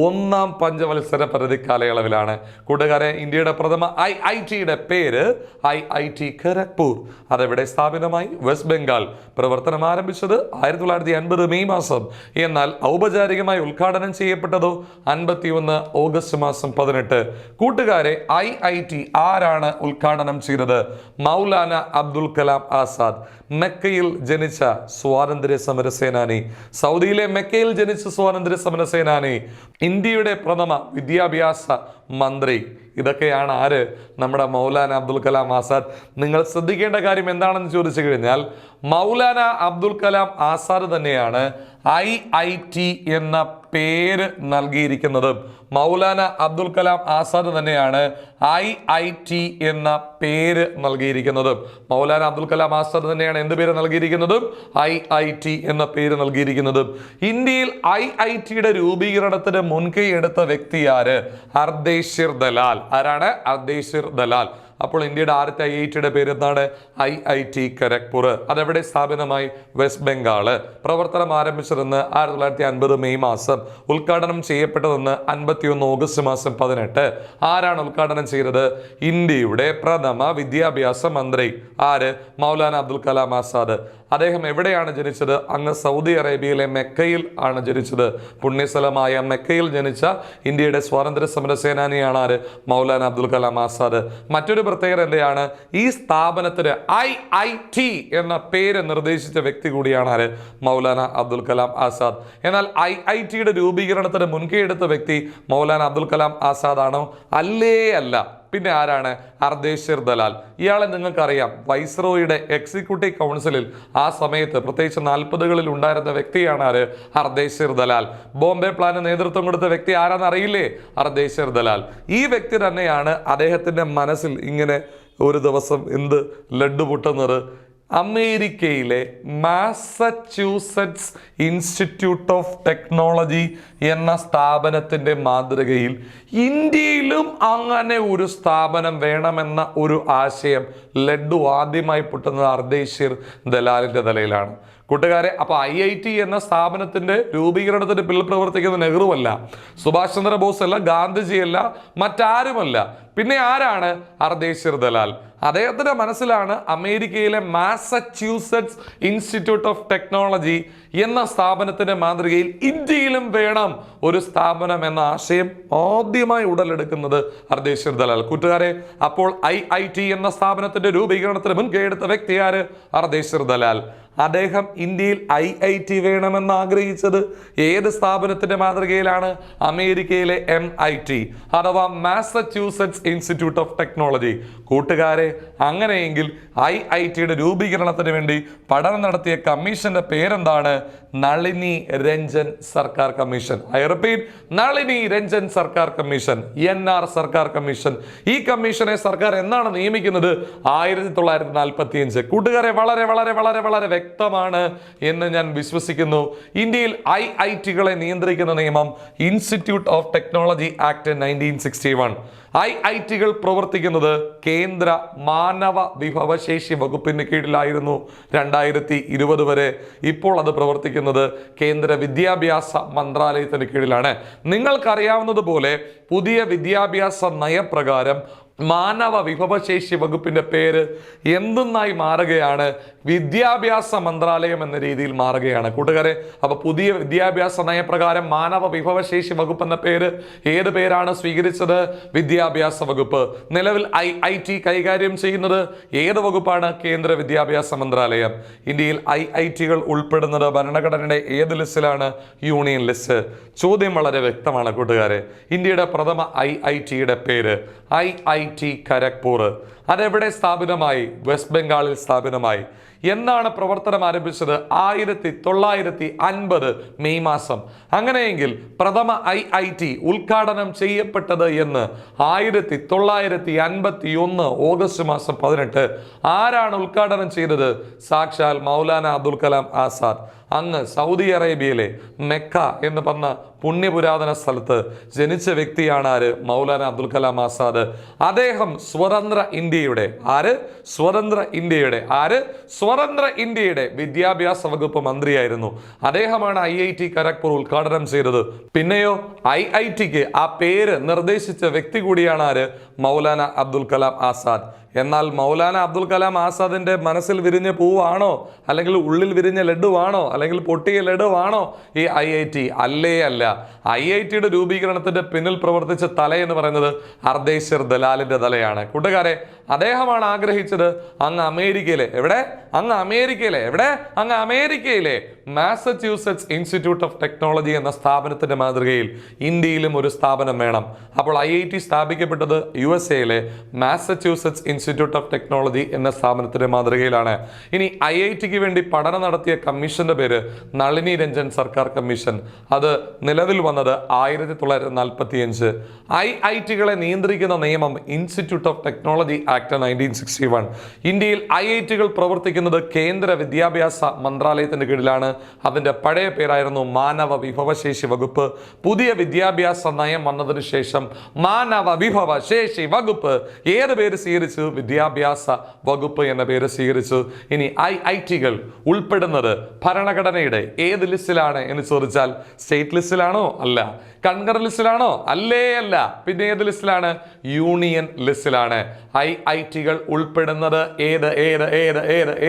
ഒന്നാം പഞ്ചവത്സര പദ്ധതി കാലയളവിലാണ്. കൂട്ടുകാരെ, ഇന്ത്യയുടെ പ്രഥമ IITയുടെ പേര് IIT ഖരഗ്പൂർ. അതെവിടെ സ്ഥാപിതമായി? വെസ്റ്റ് ബംഗാൾ. പ്രവർത്തനം ആരംഭിച്ചത് 1950 മെയ് മാസം. എന്നാൽ ഔപചാരികമായി ഉദ്ഘാടനം ചെയ്യപ്പെട്ടതോ 51 ഓഗസ്റ്റ് മാസം 18. കൂട്ടുകാരെ, IIT ആരാണ് ഉദ്ഘാടനം ചെയ്തത്? മൗലാന അബ്ദുൽ കലാം ആസാദ്. മെക്കയിൽ ജനിച്ച സ്വാതന്ത്ര്യ സമര സേനാനി. സൗദിയിലെ മെക്കയിൽ ജനിച്ച സ്വാതന്ത്ര്യ സമര സേനാനി. ഇന്ത്യയുടെ പ്രഥമ വിദ്യാഭ്യാസ മന്ത്രി. ഇതൊക്കെയാണ് ആര്? നമ്മുടെ മൗലാന അബ്ദുൽ കലാം ആസാദ്. നിങ്ങൾ ശ്രദ്ധിക്കേണ്ട കാര്യം എന്താണെന്ന് ചോദിച്ചു കഴിഞ്ഞാൽ, മൗലാന അബ്ദുൽ കലാം ആസാദ് തന്നെയാണ് IIT എന്ന പേര് നൽകിയിരിക്കുന്നത്. മൗലാന അബ്ദുൽ കലാം ആസാദ് തന്നെയാണ് IIT എന്ന പേര് നൽകിയിരിക്കുന്നത്. മൗലാന അബ്ദുൽ കലാം ആസാദ് തന്നെയാണ് എന്ത് പേര് നൽകിയിരിക്കുന്നത്? IIT എന്ന പേര് നൽകിയിരിക്കുന്നത്. ഇന്ത്യയിൽ IITയുടെ രൂപീകരണത്തിന് മുൻകൈ എടുത്ത വ്യക്തി ആര്? അർദേശ്വർ ദലാൽ. ആരാണ്? അർദേശ്വർ ദലാൽ. അപ്പോൾ ഇന്ത്യയുടെ ആദ്യത്തെ IITയുടെ പേര് എന്താണ്? IIT ഖരഗ്പൂർ. അതെവിടെ സ്ഥാപിതമായി? വെസ്റ്റ് ബംഗാള്. പ്രവർത്തനം ആരംഭിച്ചതെന്ന് 1950 മെയ് മാസം. ഉദ്ഘാടനം ചെയ്യപ്പെട്ടതെന്ന് 51 ഓഗസ്റ്റ് മാസം 18. ആരാണ് ഉദ്ഘാടനം ചെയ്തത്? ഇന്ത്യയുടെ പ്രഥമ വിദ്യാഭ്യാസ മന്ത്രി. ആര്? മൗലാന അബ്ദുൽ കലാം ആസാദ്. അദ്ദേഹം എവിടെയാണ് ജനിച്ചത്? അങ്ങ് സൗദി അറേബ്യയിലെ മെക്കയിൽ ആണ് ജനിച്ചത്. പുണ്യസ്ഥലമായ മെക്കയിൽ ജനിച്ച ഇന്ത്യയുടെ സ്വാതന്ത്ര്യ സമര സേനാനിയാണ് ആര്? മൗലാന അബ്ദുൽ കലാം ആസാദ്. മറ്റൊരു പ്രത്യേകത എന്താണ്? ഈ സ്ഥാപനത്തിന് IIT എന്ന പേര് നിർദ്ദേശിച്ച വ്യക്തി കൂടിയാണ് ആര്? മൗലാന അബ്ദുൽ കലാം ആസാദ്. എന്നാൽ IITയുടെ രൂപീകരണത്തിന് മുൻകൈ എടുത്ത വ്യക്തി മൗലാന അബ്ദുൽ കലാം ആസാദ് ആണോ? അല്ലേ അല്ല. പിന്നെ ആരാണ്? അർദേശിർ ദലാൽ. ഇയാളെ നിങ്ങൾക്കറിയാം, വൈസ്രോയുടെ എക്സിക്യൂട്ടീവ് കൗൺസിലിൽ ആ സമയത്ത് പ്രത്യേകിച്ച് 40കളിൽ ഉണ്ടായിരുന്ന വ്യക്തിയാണ് ആര്? അർദേശിർ ദലാൽ. ബോംബെ പ്ലാന് നേതൃത്വം കൊടുത്ത വ്യക്തി ആരാന്ന് അറിയില്ലേ? അർദേശിർ ദലാൽ. ഈ വ്യക്തി തന്നെയാണ് അദ്ദേഹത്തിൻ്റെ മനസ്സിൽ ഇങ്ങനെ ഒരു ദിവസം എന്ത് ലഡ്ഡു പൊട്ടുന്നത്? അമേരിക്കയിലെ മാസച്യൂസെറ്റ്സ് ഇൻസ്റ്റിറ്റ്യൂട്ട് ഓഫ് ടെക്നോളജി എന്ന സ്ഥാപനത്തിൻ്റെ മാതൃകയിൽ ഇന്ത്യയിലും അങ്ങനെ ഒരു സ്ഥാപനം വേണമെന്ന ഒരു ആശയം ലഡ്ഡു ആദ്യമായി പൊട്ടുന്നത് അർദേശിർ ദലാലിൻ്റെ തലയിലാണ്. കൂട്ടുകാരെ, അപ്പോൾ IIT എന്ന സ്ഥാപനത്തിന്റെ രൂപീകരണത്തിന് പിന്നിൽ പ്രവർത്തിക്കുന്ന നെഹ്റു അല്ല, സുഭാഷ് ചന്ദ്രബോസ് അല്ല, ഗാന്ധിജിയല്ല, മറ്റാരുമല്ല. പിന്നെ ആരാണ്? അർദേശിർ ദലാൽ. അദ്ദേഹത്തിന്റെ മനസ്സിലാണ് അമേരിക്കയിലെ മാസച്യൂസെറ്റ്സ് ഇൻസ്റ്റിറ്റ്യൂട്ട് ഓഫ് ടെക്നോളജി എന്ന സ്ഥാപനത്തിന്റെ മാതൃകയിൽ ഇന്ത്യയിലും വേണം ഒരു സ്ഥാപനം എന്ന ആശയം ആദ്യമായി ഉടലെടുക്കുന്നത് അർദേശിർ ദലാൽ. കൂട്ടുകാരെ, അപ്പോൾ IIT എന്ന സ്ഥാപനത്തിന്റെ രൂപീകരണത്തിന് മുൻകൈ എടുത്ത വ്യക്തി ആര്? അർദേശിർ ദലാൽ. അദ്ദേഹം ഇന്ത്യയിൽ IIT വേണമെന്ന് ആഗ്രഹിച്ചത് ഏത് സ്ഥാപനത്തിന്റെ മാതൃകയിലാണ്? അമേരിക്കയിലെ MIT അഥവാ മാസച്യൂസെറ്റ്സ് ഇൻസ്റ്റിറ്റ്യൂട്ട് ഓഫ് ടെക്നോളജി. കൂട്ടുകാരെ, അങ്ങനെയെങ്കിൽ IITയുടെ രൂപീകരണത്തിന് വേണ്ടി പഠനം നടത്തിയ കമ്മീഷന്റെ പേരെന്താണ്? നളിനി രഞ്ജൻ സർക്കാർ commission. I repeat, Nalini Ranjan സർക്കാർ കമ്മീഷൻ, NR സർക്കാർ കമ്മീഷൻ. ഈ കമ്മീഷനെ സർക്കാർ എന്നാണ് നിയമിക്കുന്നത്? 1945. കൂട്ടുകാരെ, വളരെ വളരെ വളരെ വളരെ വ്യക്തമാണ് എന്ന് ഞാൻ വിശ്വസിക്കുന്നു. ഇന്ത്യയിൽ IITകളെ നിയന്ത്രിക്കുന്ന നിയമം ഇൻസ്റ്റിറ്റ്യൂട്ട് ഓഫ് ടെക്നോളജി ആക്ട് 1961. IITകൾ പ്രവർത്തിക്കുന്നത് കേന്ദ്ര മാനവ വിഭവശേഷി വകുപ്പിന് കീഴിലായിരുന്നു 2020 വരെ. ഇപ്പോൾ അത് പ്രവർത്തിക്കുന്നത് കേന്ദ്ര വിദ്യാഭ്യാസ മന്ത്രാലയത്തിന് കീഴിലാണ്. നിങ്ങൾക്കറിയാവുന്നതുപോലെ പുതിയ വിദ്യാഭ്യാസ നയപ്രകാരം മാനവ വിഭവശേഷി വകുപ്പിന്റെ പേര് എന്തെന്നായി മാറുകയാണ്? വിദ്യാഭ്യാസ മന്ത്രാലയം എന്ന രീതിയിൽ മാറുകയാണ്. കൂട്ടുകാരെ, അപ്പൊ പുതിയ വിദ്യാഭ്യാസ നയപ്രകാരം മാനവ വിഭവശേഷി വകുപ്പ് എന്ന പേര് ഏത് പേരാണ് സ്വീകരിച്ചത്? വിദ്യാഭ്യാസ വകുപ്പ്. നിലവിൽ IIT കൈകാര്യം ചെയ്യുന്നത് ഏത് വകുപ്പാണ്? കേന്ദ്ര വിദ്യാഭ്യാസ മന്ത്രാലയം. ഇന്ത്യയിൽ IITകൾ ഉൾപ്പെടുന്നത് ഭരണഘടനയുടെ ഏത് ലിസ്റ്റിലാണ്? Union list. ചോദ്യം വളരെ വ്യക്തമാണ് കൂട്ടുകാരെ. ഇന്ത്യയുടെ പ്രഥമ IITയുടെ പേര് IIT ഖരഗ്പൂർ. അതെവിടെ സ്ഥാപിതമായി? വെസ്റ്റ് ബംഗാളിൽ സ്ഥാപിതമായി. എന്നാണ് പ്രവർത്തനം ആരംഭിച്ചത്? 1950 മെയ് മാസം. അങ്ങനെയെങ്കിൽ പ്രഥമ IIT ഉദ്ഘാടനം ചെയ്യപ്പെട്ടത് എന്ന് 1951 ഓഗസ്റ്റ് മാസം 18. ആരാണ് ഉദ്ഘാടനം ചെയ്തത്? സാക്ഷാൽ മൗലാന അബ്ദുൽ കലാം ആസാദ്. അങ്ങ് സൗദി അറേബ്യയിലെ മെക്ക എന്ന് പറഞ്ഞ പുണ്യപുരാതന സ്ഥലത്ത് ജനിച്ച വ്യക്തിയാണ് ആര്? മൗലാന അബ്ദുൽ കലാം ആസാദ്. അദ്ദേഹം സ്വതന്ത്ര ഇന്ത്യയുടെ വിദ്യാഭ്യാസ വകുപ്പ് മന്ത്രിയായിരുന്നു. അദ്ദേഹമാണ് IIT ഖരഗ്പൂർ ഉദ്ഘാടനം ചെയ്തത്. പിന്നെയോ IITക്ക് ആ പേര് നിർദ്ദേശിച്ച വ്യക്തി കൂടിയാണ് ആര്? മൗലാന അബ്ദുൽ കലാം ആസാദ്. എന്നാൽ മൗലാന അബ്ദുൽ കലാം ആസാദിന്റെ മനസ്സിൽ വിരിഞ്ഞ പൂവാണോ, അല്ലെങ്കിൽ ഉള്ളിൽ വിരിഞ്ഞ ലഡുവാണോ, അല്ലെങ്കിൽ പൊട്ടിയ ലഡുവാണോ ഈ IIT? അല്ലേ അല്ല. IITയുടെ രൂപീകരണത്തിന്റെ പിന്നിൽ പ്രവർത്തിച്ച തല എന്ന് പറയുന്നത് അർദേശിർ ദലാലിന്റെ തലയാണ്. കൂട്ടുകാരെ, അദ്ദേഹമാണ് ആഗ്രഹിച്ചത് അങ്ങ് അമേരിക്കയിലെ മാസച്യൂസെറ്റ്സ് ഇൻസ്റ്റിറ്റ്യൂട്ട് ഓഫ് ടെക്നോളജി എന്ന സ്ഥാപനത്തിന്റെ മാതൃകയിൽ ഇന്ത്യയിലും ഒരു സ്ഥാപനം വേണം. അപ്പോൾ IIT സ്ഥാപിക്കപ്പെട്ടത് USA Massachusetts institute of technology എന്ന സ്ഥാപനത്തിന്റെ മാതൃകയിലാണ്. ഇനി IITക്ക് വേണ്ടി പഠനം നടത്തിയ കമ്മീഷന്റെ പേര് നളിനി രഞ്ജൻ സർക്കാർ കമ്മീഷൻ. അത് നിലവിൽ വന്നത് 1945. IITകളെ നിയന്ത്രിക്കുന്ന നിയമം ഇൻസ്റ്റിറ്റ്യൂട്ട് ഓഫ് ടെക്നോളജി ആക്ട് 1961. ഇന്ത്യയിൽ IITകൾ പ്രവർത്തിക്കുന്നത് കേന്ദ്ര വിദ്യാഭ്യാസ മന്ത്രാലയത്തിന്റെ കീഴിലാണ്. അതിന്റെ പഴയ പേരായിരുന്നു മാനവ വിഭവശേഷി വകുപ്പ്. പുതിയ വിദ്യാഭ്യാസ നയം വന്നതിന് ശേഷം മാനവ വിഭവശേഷി വകുപ്പ് ഏത് പേര് സ്വീകരിച്ചു? വിദ്യാഭ്യാസ വകുപ്പ് എന്ന പേര് സ്വീകരിച്ചു. ഇനി IIT-കൾ ഉൾപ്പെടുന്നത് ഭരണഘടനയുടെ ഏത് ലിസ്റ്റിലാണ് എന്ന് ചോദിച്ചാൽ സ്റ്റേറ്റ് ലിസ്റ്റിലാണോ? അല്ല. കൺകറന്റ് ലിസ്റ്റിലാണോ? അല്ല. പിന്നെ ഏത് ലിസ്റ്റിലാണ്? യൂണിയൻ ലിസ്റ്റിലാണ്. IIT-കൾ ഉൾപ്പെടുന്നത്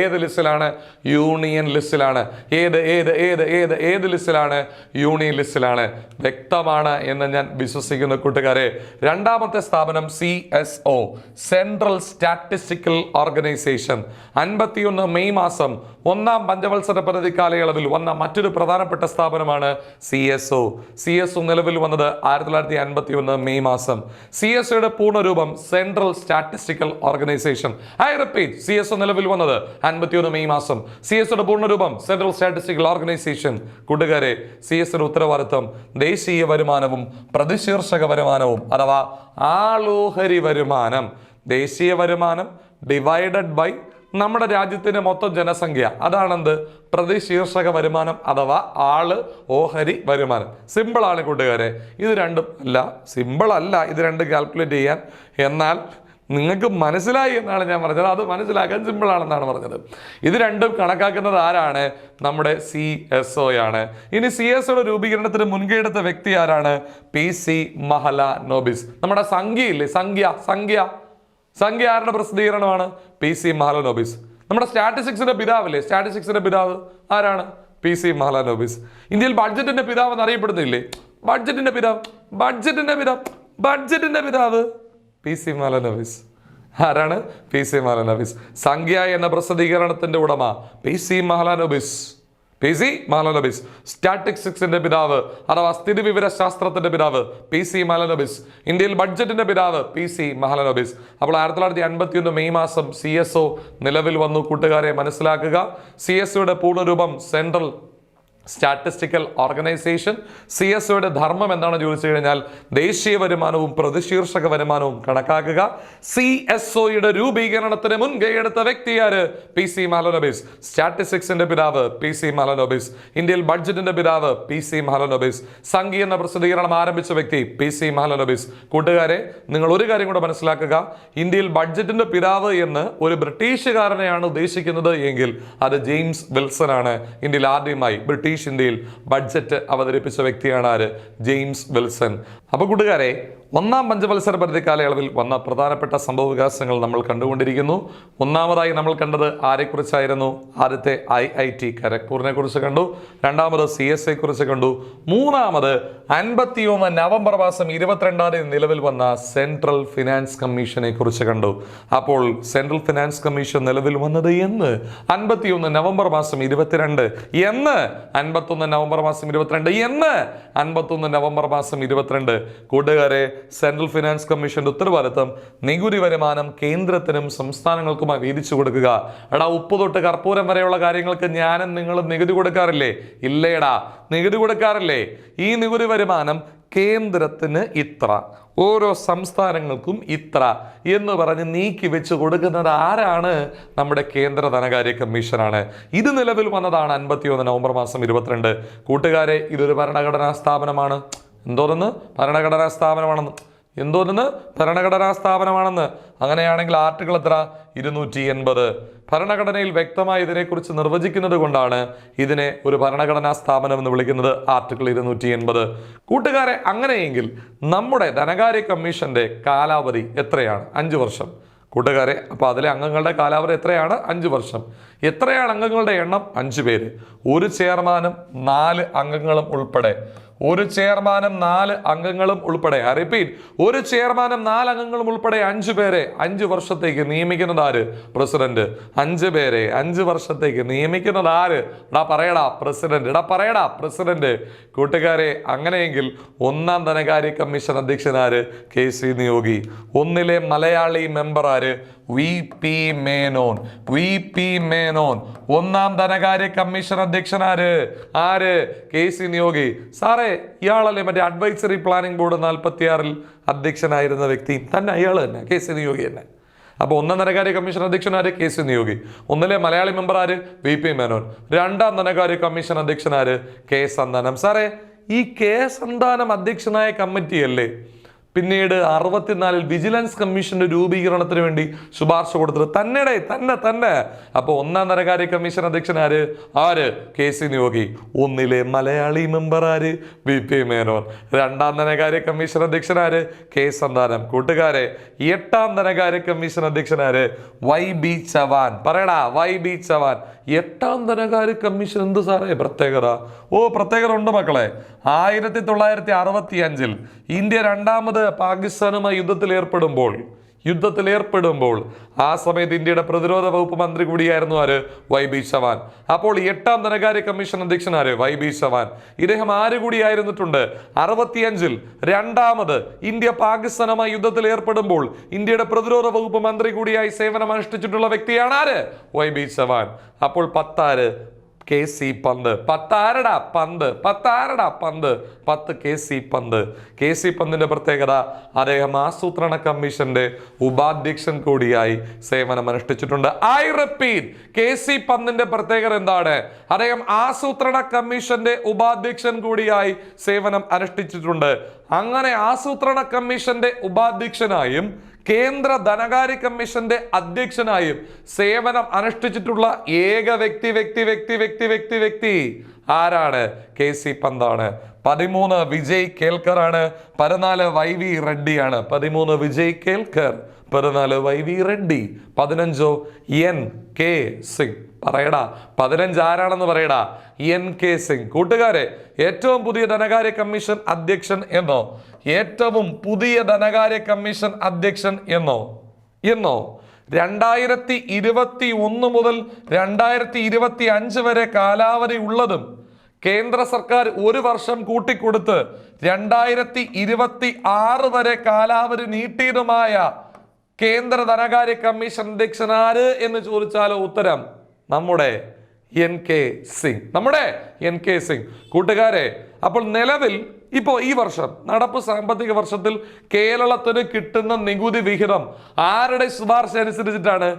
ഏത് ലിസ്റ്റിലാണ്? യൂണിയൻ ലിസ്റ്റിലാണ്. ഏത് ലിസ്റ്റിലാണ്? യൂണിയൻ ലിസ്റ്റിലാണ്. വ്യക്തമാണ് എന്ന് ഞാൻ വിശ്വസിക്കുന്നു കൂട്ടുകാരെ. രണ്ടാമത്തെ സ്ഥാപനം CSO, central statistical organisation. 51 May മാസം 1-ാം പഞ്ചവത്സര പദ്ധതി കാലയളവിൽ വന്ന മറ്റൊരു പ്രധാനപ്പെട്ട സ്ഥാപനമാണ് CSO നിലവിൽ വന്നത് 1951 മെയ് മാസം. CSOയുടെ പൂർണ്ണരൂപം central statistical organisation. I repeat, CSO നിലവിൽ വന്നത് 51 മെയ് മാസം. CSOയുടെ പൂർണ്ണരൂപം സെൻട്രൽ സ്റ്റാറ്റിസ്റ്റിക്കൽ ഓർഗനൈസേഷൻ. കൂട്ടുകാരെ, CSOയുടെ ഉത്തരവാദിത്വം ദേശീയ വരുമാനവും പ്രതിശീർഷക വരുമാനവും അഥവാ ആളോഹരി വരുമാനം, ദേശീയ വരുമാനം ഡിവൈഡഡ് ബൈ നമ്മുടെ രാജ്യത്തിന്റെ മൊത്തം ജനസംഖ്യ, അതാണെന്ത്? പ്രതിശീർഷക വരുമാനം അഥവാ ഓഹരി വരുമാനം. സിമ്പിൾ ആണ് കൂട്ടുകാരെ. ഇത് രണ്ടും സിമ്പിൾ അല്ല ഇത് രണ്ടും കാൽക്കുലേറ്റ് ചെയ്യാൻ. എന്നാൽ നിങ്ങൾക്ക് മനസ്സിലായി എന്നാണ് ഞാൻ പറഞ്ഞത്. അത് മനസ്സിലാക്കാൻ സിമ്പിൾ ആണെന്നാണ് പറഞ്ഞത്. ഇത് രണ്ടും കണക്കാക്കുന്നത് ആരാണ്? നമ്മുടെ CSO ആണ്. ഇനി CSOയുടെ രൂപീകരണത്തിന് മുൻകൈയെടുത്ത വ്യക്തി ആരാണ്? PC മഹലാനോബിസ്. നമ്മുടെ സംഖ്യയില്ലേ, സംഖ്യ ആരുടെ പ്രസിദ്ധീകരണമാണ്? PC മഹലാനോബിസ്. നമ്മുടെ സ്റ്റാറ്റിസ്റ്റിക്സിന്റെ പിതാവില്ലേ, സ്റ്റാറ്റിസ്റ്റിക്സിന്റെ പിതാവ് ആരാണ്? PC മഹലാനോബിസ്. ഇന്ത്യയിൽ ബഡ്ജറ്റിന്റെ പിതാവ് എന്നറിയപ്പെടുന്നില്ലേ? ബഡ്ജറ്റിന്റെ പിതാവ് PC മഹലാനോബിസ്. ആരാണ്? PC മഹലാനോബിസ്. സംഖ്യ എന്ന പ്രസിദ്ധീകരണത്തിന്റെ ഉടമ PC മഹലാനോബിസ്. സ്റ്റാറ്റിസ്റ്റിക്സിന്റെ പിതാവ് അഥവാ സ്ഥിതിവിവര ശാസ്ത്രത്തിന്റെ പിതാവ് PC മഹലാനോബിസ്. ഇന്ത്യയിൽ ബഡ്ജറ്റിന്റെ പിതാവ് PC മഹലാനോബിസ്. അപ്പോൾ 1951 മെയ് മാസം CSO നിലവിൽ വന്നു. കൂട്ടുകാരെ മനസ്സിലാക്കുക, CSOയുടെ പൂർണ്ണരൂപം സെൻട്രൽ സ്റ്റാറ്റിസ്റ്റിക്കൽ ഓർഗനൈസേഷൻ. CSOയുടെ ധർമ്മം എന്താണെന്ന് ചോദിച്ചു കഴിഞ്ഞാൽ ദേശീയ വരുമാനവും പ്രതിശീർഷക വരുമാനവും കണക്കാക്കുക. CSOയുടെ രൂപീകരണത്തിന് മുൻകൈയെടുത്ത വ്യക്തിയാര്? PC മഹലാനോബിസ്. സ്റ്റാറ്റിസ്റ്റിക്സിന്റെ പിതാവ് PC മഹലാനോബിസ്. ഇന്ത്യയിൽ ബഡ്ജറ്റിന്റെ പിതാവ് PC മഹലാനോബിസ്. സംഖ്യ എന്ന പ്രസിദ്ധീകരണം ആരംഭിച്ച വ്യക്തി PC മഹലാനോബിസ്. കൂട്ടുകാരെ, നിങ്ങൾ ഒരു കാര്യം കൂടെ മനസ്സിലാക്കുക, ഇന്ത്യയിൽ ബഡ്ജറ്റിന്റെ പിതാവ് എന്ന് ഒരു ബ്രിട്ടീഷുകാരനെയാണ് ഉദ്ദേശിക്കുന്നത് എങ്കിൽ അത് ജെയിംസ് വിൽസൺ ആണ്. ഇന്ത്യയിൽ ആദ്യമായി ഇന്ത്യയിൽ ബഡ്ജറ്റ് അവതരിപ്പിച്ച വ്യക്തിയാണ് ആര്? James Wilson. അപ്പൊ കൂട്ടുകാരെ, 1-ാം പഞ്ചവത്സര പദ്ധതി കാലയളവിൽ വന്ന പ്രധാനപ്പെട്ട സംഭവ വികാസങ്ങൾ നമ്മൾ കണ്ടുകൊണ്ടിരിക്കുന്നു. ഒന്നാമതായി നമ്മൾ കണ്ടത് ആരെക്കുറിച്ചായിരുന്നു? ആദ്യത്തെ IIT ഖരഗ്പൂരിനെ കുറിച്ച് കണ്ടു. രണ്ടാമത് CSO കുറിച്ച് കണ്ടു. മൂന്നാമത് 51 നവംബർ മാസം 22-ാം തീയതി നിലവിൽ വന്ന സെൻട്രൽ ഫിനാൻസ് കമ്മീഷനെ കുറിച്ച് കണ്ടു. അപ്പോൾ സെൻട്രൽ ഫിനാൻസ് കമ്മീഷൻ നിലവിൽ വന്നത് എന്ന് 51 നവംബർ മാസം 22 എന്ന് 51 നവംബർ മാസം 22 എന്ന് 51 നവംബർ മാസം 22. കൂട്ടുകാരെ, സെൻട്രൽ ഫിനാൻസ് കമ്മീഷന്റെ ഉത്തരവാദിത്തം നികുതി വരുമാനം കേന്ദ്രത്തിനും സംസ്ഥാനങ്ങൾക്കുമായി വീതിച്ചു കൊടുക്കുക. ഉപ്പ് തൊട്ട് കർപ്പൂരം വരെയുള്ള കാര്യങ്ങൾക്ക് ഞാനും നിങ്ങളും നികുതി കൊടുക്കാറില്ലേ? ഇല്ലേടാ, നികുതി കൊടുക്കാറില്ലേ? ഈ നികുതി വരുമാനം കേന്ദ്രത്തിന് ഇത്ര, ഓരോ സംസ്ഥാനങ്ങൾക്കും ഇത്ര എന്ന് പറഞ്ഞ് നീക്കി വെച്ച് കൊടുക്കുന്നത് ആരാണ്? നമ്മുടെ കേന്ദ്ര ധനകാര്യ കമ്മീഷനാണ്. ഇത് നിലവിൽ വന്നതാണ് 51 നവംബർ മാസം 22. കൂട്ടുകാരെ, ഇതൊരു ഭരണഘടനാ സ്ഥാപനമാണ്. ഭരണഘടനാ സ്ഥാപനമാണെന്ന്. അങ്ങനെയാണെങ്കിൽ ആർട്ടിക്കിൾ എത്ര? 280. ഭരണഘടനയിൽ വ്യക്തമായി ഇതിനെക്കുറിച്ച് നിർവചിക്കുന്നത് കൊണ്ടാണ് ഇതിനെ ഒരു ഭരണഘടനാ സ്ഥാപനം എന്ന് വിളിക്കുന്നത്. ആർട്ടിക്കിൾ 280. കൂട്ടുകാരെ, അങ്ങനെയെങ്കിൽ നമ്മുടെ ധനകാര്യ കമ്മീഷന്റെ കാലാവധി എത്രയാണ്? 5 വർഷം. കൂട്ടുകാരെ, അപ്പോൾ അതിലെ അംഗങ്ങളുടെ കാലാവധി എത്രയാണ്? 5 വർഷം. എത്രയാണ് അംഗങ്ങളുടെ എണ്ണം? 5 പേര്. ഒരു ചെയർമാനും 4 അംഗങ്ങളും ഉൾപ്പെടെ. ഒരു ചെയർമാനും 4 അംഗങ്ങളും ഉൾപ്പെടെ. റിപ്പീറ്റ്, ഒരു ചെയർമാനും 4 അംഗങ്ങളും ഉൾപ്പെടെ 5 പേരെ 5 വർഷത്തേക്ക് നിയമിക്കുന്നത് ആര്? പ്രസിഡന്റ്. 5 പേരെ 5 വർഷത്തേക്ക് നിയമിക്കുന്നത് ആര്? പ്രസിഡന്റ്. കൂട്ടുകാരെ, അങ്ങനെയെങ്കിൽ 1-ാം ധനകാര്യ കമ്മീഷൻ അധ്യക്ഷൻ ആര്? KC നിയോഗി. 1-ലെ മലയാളി മെമ്പർ ആര്? VP മേനോൻ. 1-ാം ധനകാര്യ കമ്മീഷൻ അധ്യക്ഷൻ ആര്? KC നിയോഗി. സാറേ, ഇയാളല്ലേ മറ്റേ അഡ്വൈസറി പ്ലാനിംഗ് ബോർഡ് 46-ൽ അധ്യക്ഷനായിരുന്ന വ്യക്തി തന്നെ? അയാൾ തന്നെ, KC നിയോഗി തന്നെ. അപ്പോൾ 1-ാം ധനകാര്യ കമ്മീഷൻ അധ്യക്ഷൻ ആര്? KC നിയോഗി. 1-ലെ മലയാളി മെമ്പർ ആര്? VP മേനോൻ. 2-ാം ധനകാര്യ കമ്മീഷൻ അധ്യക്ഷൻ ആര്? K സന്താനം. സാറേ, ഈ K സന്താനം അധ്യക്ഷനായ കമ്മിറ്റിയല്ലേ പിന്നീട് 64 വിജിലൻസ് കമ്മീഷന്റെ രൂപീകരണത്തിന് വേണ്ടി ശുപാർശ കൊടുത്തത് തന്നെ. അപ്പോൾ ഒന്നാം ധനകാര്യ കമ്മീഷൻ അധ്യക്ഷൻ ആര് KC ന്യോഗി. ഒന്നിലെ മലയാളി മെമ്പർ VP മേനോൻ. രണ്ടാം ധനകാര്യ കമ്മീഷൻ അധ്യക്ഷൻ K സന്താനം. കൂട്ടുകാരെ, എട്ടാം ധനകാര്യ കമ്മീഷൻ അധ്യക്ഷൻ YB ചവാൻ. പറയടാ, YB ചവാൻ. എട്ടാം ധനകാര്യ കമ്മീഷൻ എന്ത് സാറേ പ്രത്യേകത? പ്രത്യേകത ഉണ്ട് മക്കളെ. 1965 ഇന്ത്യ രണ്ടാമത് പാകിസ്ഥാനുമായി യുദ്ധത്തിൽ ഏർപ്പെടുമ്പോൾ ആ സമയത്ത് ഇന്ത്യയുടെ പ്രതിരോധ വകുപ്പ് മന്ത്രി കൂടിയായിരുന്നു YB ചവാൻ. അപ്പോൾ എട്ടാം ധനകാര്യ കമ്മീഷൻ അധ്യക്ഷൻ YB ചവാൻ. ഇദ്ദേഹം കൂടിയായിരുന്നിട്ടുണ്ട്? 65 രണ്ടാമത് ഇന്ത്യ പാകിസ്ഥാനുമായി യുദ്ധത്തിൽ ഏർപ്പെടുമ്പോൾ ഇന്ത്യയുടെ പ്രതിരോധ വകുപ്പ് മന്ത്രി കൂടിയായി സേവനം അനുഷ്ഠിച്ചിട്ടുള്ള വ്യക്തിയാണ് YB ചവാൻ. അപ്പോൾ 10 KC പന്ത്. 10 KC പന്ത്. KC പന്തിന്റെ പ്രത്യേകത, അദ്ദേഹം ആസൂത്രണ കമ്മീഷന്റെ ഉപാധ്യക്ഷൻ കൂടിയായി സേവനം അനുഷ്ഠിച്ചിട്ടുണ്ട്. ഐ റിപ്പീറ്റ്, KC പന്തിന്റെ പ്രത്യേകത എന്താണ്? അദ്ദേഹം ആസൂത്രണ കമ്മീഷന്റെ ഉപാധ്യക്ഷൻ കൂടിയായി സേവനം അനുഷ്ഠിച്ചിട്ടുണ്ട്. അങ്ങനെ ആസൂത്രണ കമ്മീഷന്റെ ഉപാധ്യക്ഷനായും കേന്ദ്ര ധനകാര്യ കമ്മീഷന്റെ അധ്യക്ഷനായും സേവനം അനുഷ്ഠിച്ചിട്ടുള്ള ഏക വ്യക്തി ആരാണ്? KC പന്താണ്. 13 വിജയ് കേൽക്കർ ആണ്. 14 YV റെഡ്ഡിയാണ്. 13 Vijay Kelkar, 14 YV Reddy. 15 NK Singh. പറയടാ, 15 ആരാണെന്ന് പറയടാ. NK സിംഗ്. കൂട്ടുകാരെ, ഏറ്റവും പുതിയ ധനകാര്യ കമ്മീഷൻ അധ്യക്ഷൻ എന്നോ 2021 മുതൽ 2025 വരെ കാലാവധി ഉള്ളതും കേന്ദ്ര സർക്കാർ ഒരു വർഷം കൂട്ടിക്കൊടുത്ത് 2026 വരെ കാലാവധി നീട്ടിയതുമായ കേന്ദ്ര ധനകാര്യ കമ്മീഷൻ അധ്യക്ഷൻ എന്ന് ചോദിച്ചാലോ ഉത്തരം നമ്മുടെ NK സിംഗ്. കൂട്ടുകാരെ, അപ്പോൾ നിലവിൽ ഈ വർഷം നടപ്പ് സാമ്പത്തിക വർഷത്തിൽ കേരളത്തിന് കിട്ടുന്ന നികുതി വിഹിതം ആരുടെ ശുപാർശ അനുസരിച്ചിട്ടാണ്?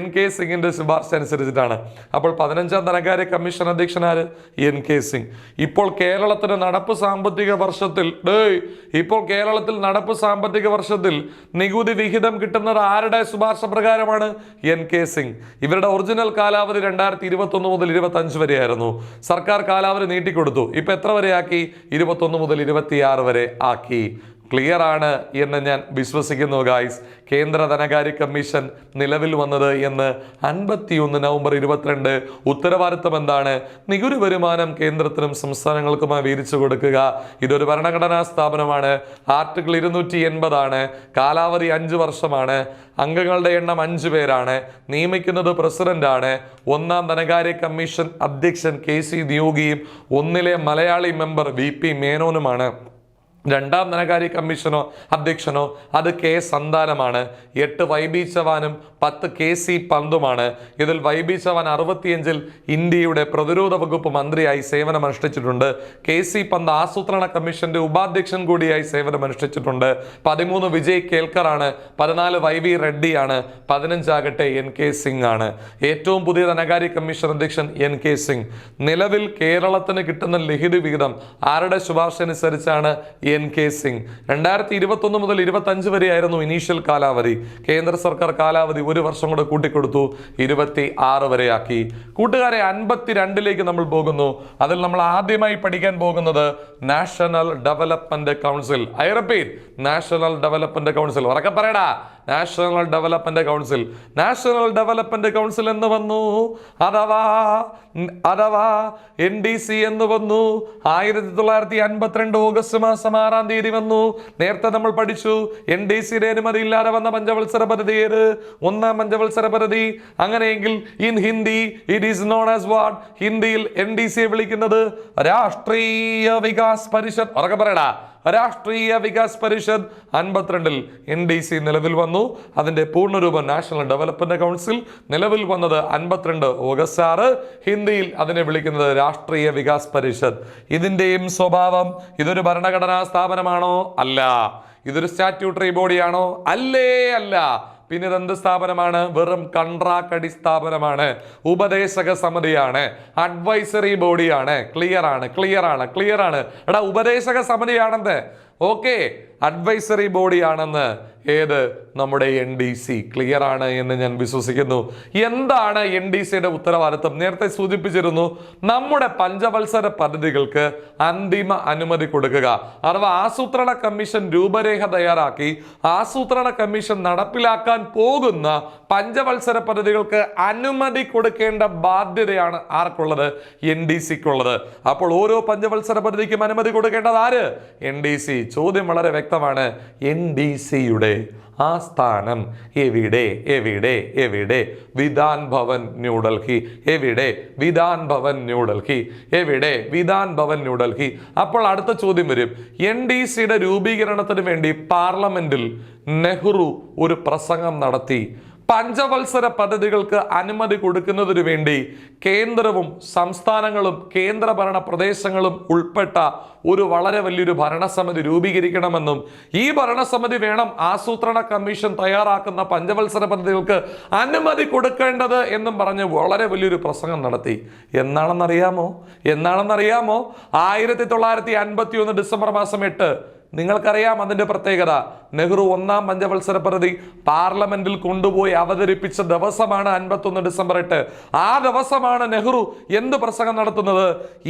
NK സിംഗിന്റെ ശുപാർശ അനുസരിച്ചിട്ടാണ്. അപ്പോൾ 15ാം ധനകാര്യ കമ്മീഷൻ അധ്യക്ഷൻ NK സിംഗ്. ഇപ്പോൾ കേരളത്തിന് നടപ്പ് സാമ്പത്തിക വർഷത്തിൽ നികുതി വിഹിതം കിട്ടുന്നത് ആരുടെ ശുപാർശ പ്രകാരമാണ്? NK സിംഗ്. ഇവരുടെ ഒറിജിനൽ കാലാവധി 2021 മുതൽ 25 വരെയായിരുന്നു. സർക്കാർ കാലാവധി നീട്ടിക്കൊടുത്തു. ഇപ്പൊ എത്ര വരെ ആക്കി? 21 മുതൽ 26 വരെ ആക്കി. ക്ലിയർ ആണ് എന്ന് ഞാൻ വിശ്വസിക്കുന്നു ഗായ്സ്. കേന്ദ്ര ധനകാര്യ കമ്മീഷൻ നിലവിൽ വന്നത് എന്ന് 51 നവംബർ 22. ഉത്തരവാദിത്തം എന്താണ്? നികുതി വരുമാനം കേന്ദ്രത്തിനും സംസ്ഥാനങ്ങൾക്കുമായി വീതിച്ചു കൊടുക്കുക. ഇതൊരു ഭരണഘടനാ സ്ഥാപനമാണ്. ആർട്ടിക്കിൾ 280 ആണ്. കാലാവധി 5 വർഷമാണ്. അംഗങ്ങളുടെ എണ്ണം 5 പേരാണ്. നിയമിക്കുന്നത് പ്രസിഡന്റ് ആണ്. ഒന്നാം ധനകാര്യ കമ്മീഷൻ അധ്യക്ഷൻ KC ന്യോഗിയും ഒന്നിലെ മലയാളി മെമ്പർ VP മേനോനുമാണ്. രണ്ടാം ധനകാര്യ കമ്മീഷനോ അധ്യക്ഷനോ K സന്താനമാണ്. 8 YB ചവാനും 10 KC പന്തുമാണ്. ഇതിൽ YB ചവാൻ 65 ഇന്ത്യയുടെ പ്രതിരോധ വകുപ്പ് മന്ത്രിയായി സേവനം അനുഷ്ഠിച്ചിട്ടുണ്ട്. KC പന്ത് ആസൂത്രണ കമ്മീഷന്റെ ഉപാധ്യക്ഷൻ കൂടിയായി സേവനം അനുഷ്ഠിച്ചിട്ടുണ്ട്. 13 വിജയ് കേൽക്കർ ആണ്. 14 YV റെഡ്ഡിയാണ്. 15 NK സിംഗ് ആണ്. ഏറ്റവും പുതിയ ധനകാര്യ കമ്മീഷൻ അധ്യക്ഷൻ NK സിംഗ്. നിലവിൽ കേരളത്തിന് കിട്ടുന്ന നികുതി വിഹിതം ആരുടെ ശുപാർശ അനുസരിച്ചാണ്? NK സിംഗ്. 2021 മുതൽ 25 വരെയായിരുന്നു ഇനീഷ്യൽ കാലാവധി. കേന്ദ്ര സർക്കാർ കാലാവധി ഒരു വർഷം കൂടെ കൂട്ടിക്കൊടുത്തു, 26 വരെയാക്കി. കൂട്ടുകാരെ, 52ലേക്ക് നമ്മൾ പോകുന്നു. അതിൽ നമ്മൾ ആദ്യമായി പഠിക്കാൻ പോകുന്നത് national development council. I repeat, national development council. ഉറക്കെ പറയടാ, നാഷണൽ ഡെവലപ്മെന്റ് കൗൺസിൽ എന്ന് വന്നു. അഥവാ NDC എന്ന് വന്നു. 1952 ഓഗസ്റ്റ് മാസം 6-ാം തീയതി വന്നു. നേരത്തെ നമ്മൾ പഠിച്ചു NDCയുടെ അനുമതി ഇല്ലാതെ വന്ന പഞ്ചവത്സര പദ്ധതി ഏത്? 1-ാം പഞ്ചവത്സര പദ്ധതി. അങ്ങനെയെങ്കിൽ in Hindi it is known as what? ഹിന്ദിയിൽ NDCയെ വിളിക്കുന്നത് രാഷ്ട്രീയ വികാസ് പരിഷത്ത്. ഉറക്കെ പറയടാ, രാഷ്ട്രീയ വികാസ് പരിഷത്ത്. 52-ൽ NDC നിലവിൽ വന്നു. അതിന്റെ പൂർണ്ണരൂപം നാഷണൽ ഡെവലപ്മെന്റ് കൗൺസിൽ. നിലവിൽ വന്നത് 52 ഓഗസ്റ്റ് 6. ഹിന്ദിയിൽ അതിനെ വിളിക്കുന്നത് രാഷ്ട്രീയ വികാസ് പരിഷത്ത്. ഇതിന്റെയും സ്വഭാവം, ഇതൊരു ഭരണഘടനാ സ്ഥാപനമാണോ? അല്ല. ഇതൊരു സ്റ്റാറ്റ്യൂട്ടറി ബോഡിയാണോ? അല്ല. പിന്നെ ഇതെന്ത് സ്ഥാപനമാണ്? വെറും കൺട്രാക്ട് സ്ഥാപനമാണ്. ഉപദേശക സമിതിയാണ്, അഡ്വൈസറി ബോഡിയാണ്. ക്ലിയർ ആണ്. എടാ, ഉപദേശക സമിതിയാണെന്ന് ഓക്കെ, അഡ്വൈസറി ബോഡിയാണെന്ന് ഏത് നമ്മുടെ NDC ക്ലിയർ ആണ് എന്ന് ഞാൻ വിശ്വസിക്കുന്നു. എന്താണ് NDCയുടെ ഉത്തരവാദിത്വം? നേരത്തെ സൂചിപ്പിച്ചിരുന്നു, നമ്മുടെ പഞ്ചവത്സര പദ്ധതികൾക്ക് അന്തിമ അനുമതി കൊടുക്കുക. അഥവാ ആസൂത്രണ കമ്മീഷൻ രൂപരേഖ തയ്യാറാക്കി ആസൂത്രണ കമ്മീഷൻ നടപ്പിലാക്കാൻ പോകുന്ന പഞ്ചവത്സര പദ്ധതികൾക്ക് അനുമതി കൊടുക്കേണ്ട ബാധ്യതയാണ് ആർക്കുള്ളത്? NDCക്കുള്ളത്. അപ്പോൾ ഓരോ പഞ്ചവത്സര പദ്ധതിക്കും അനുമതി കൊടുക്കേണ്ടത് ആര്? NDC. ചോദ്യം വളരെ വ്യക്തമാണ്. NDCയുടെ ആസ്ഥാനം എവിടെ? എവിടെ? എവിടെ? വിധാൻ ഭവൻ ന്യൂഡൽഹി. എവിടെ? വിധാൻ ഭവൻ ന്യൂഡൽഹി. എവിടെ? വിധാൻ ഭവൻ ന്യൂഡൽഹി. അപ്പോൾ അടുത്ത ചോദ്യം വരും, NDCയുടെ രൂപീകരണത്തിന് വേണ്ടി പാർലമെന്റിൽ നെഹ്റു ഒരു പ്രസംഗം നടത്തി. പഞ്ചവത്സര പദ്ധതികൾക്ക് അനുമതി കൊടുക്കുന്നതിനു വേണ്ടി കേന്ദ്രവും സംസ്ഥാനങ്ങളും കേന്ദ്രഭരണ പ്രദേശങ്ങളും ഉൾപ്പെട്ട ഒരു വളരെ വലിയൊരു ഭരണസമിതി രൂപീകരിക്കണമെന്നും ഈ ഭരണസമിതി വേണം ആസൂത്രണ കമ്മീഷൻ തയ്യാറാക്കുന്ന പഞ്ചവത്സര പദ്ധതികൾക്ക് അനുമതി കൊടുക്കേണ്ടത് എന്നും പറഞ്ഞ് വളരെ വലിയൊരു പ്രസംഗം നടത്തി. എന്നാണെന്നറിയാമോ? 1951 ഡിസംബർ മാസം 8. നിങ്ങൾക്കറിയാം അതിന്റെ പ്രത്യേകത. നെഹ്റു ഒന്നാം പഞ്ചവത്സര പദ്ധതി പാർലമെന്റിൽ കൊണ്ടുപോയി അവതരിപ്പിച്ച ദിവസമാണ് 51 ഡിസംബർ 8. ആ ദിവസമാണ് നെഹ്റു എന്ത് പ്രസംഗം നടത്തുന്നത്?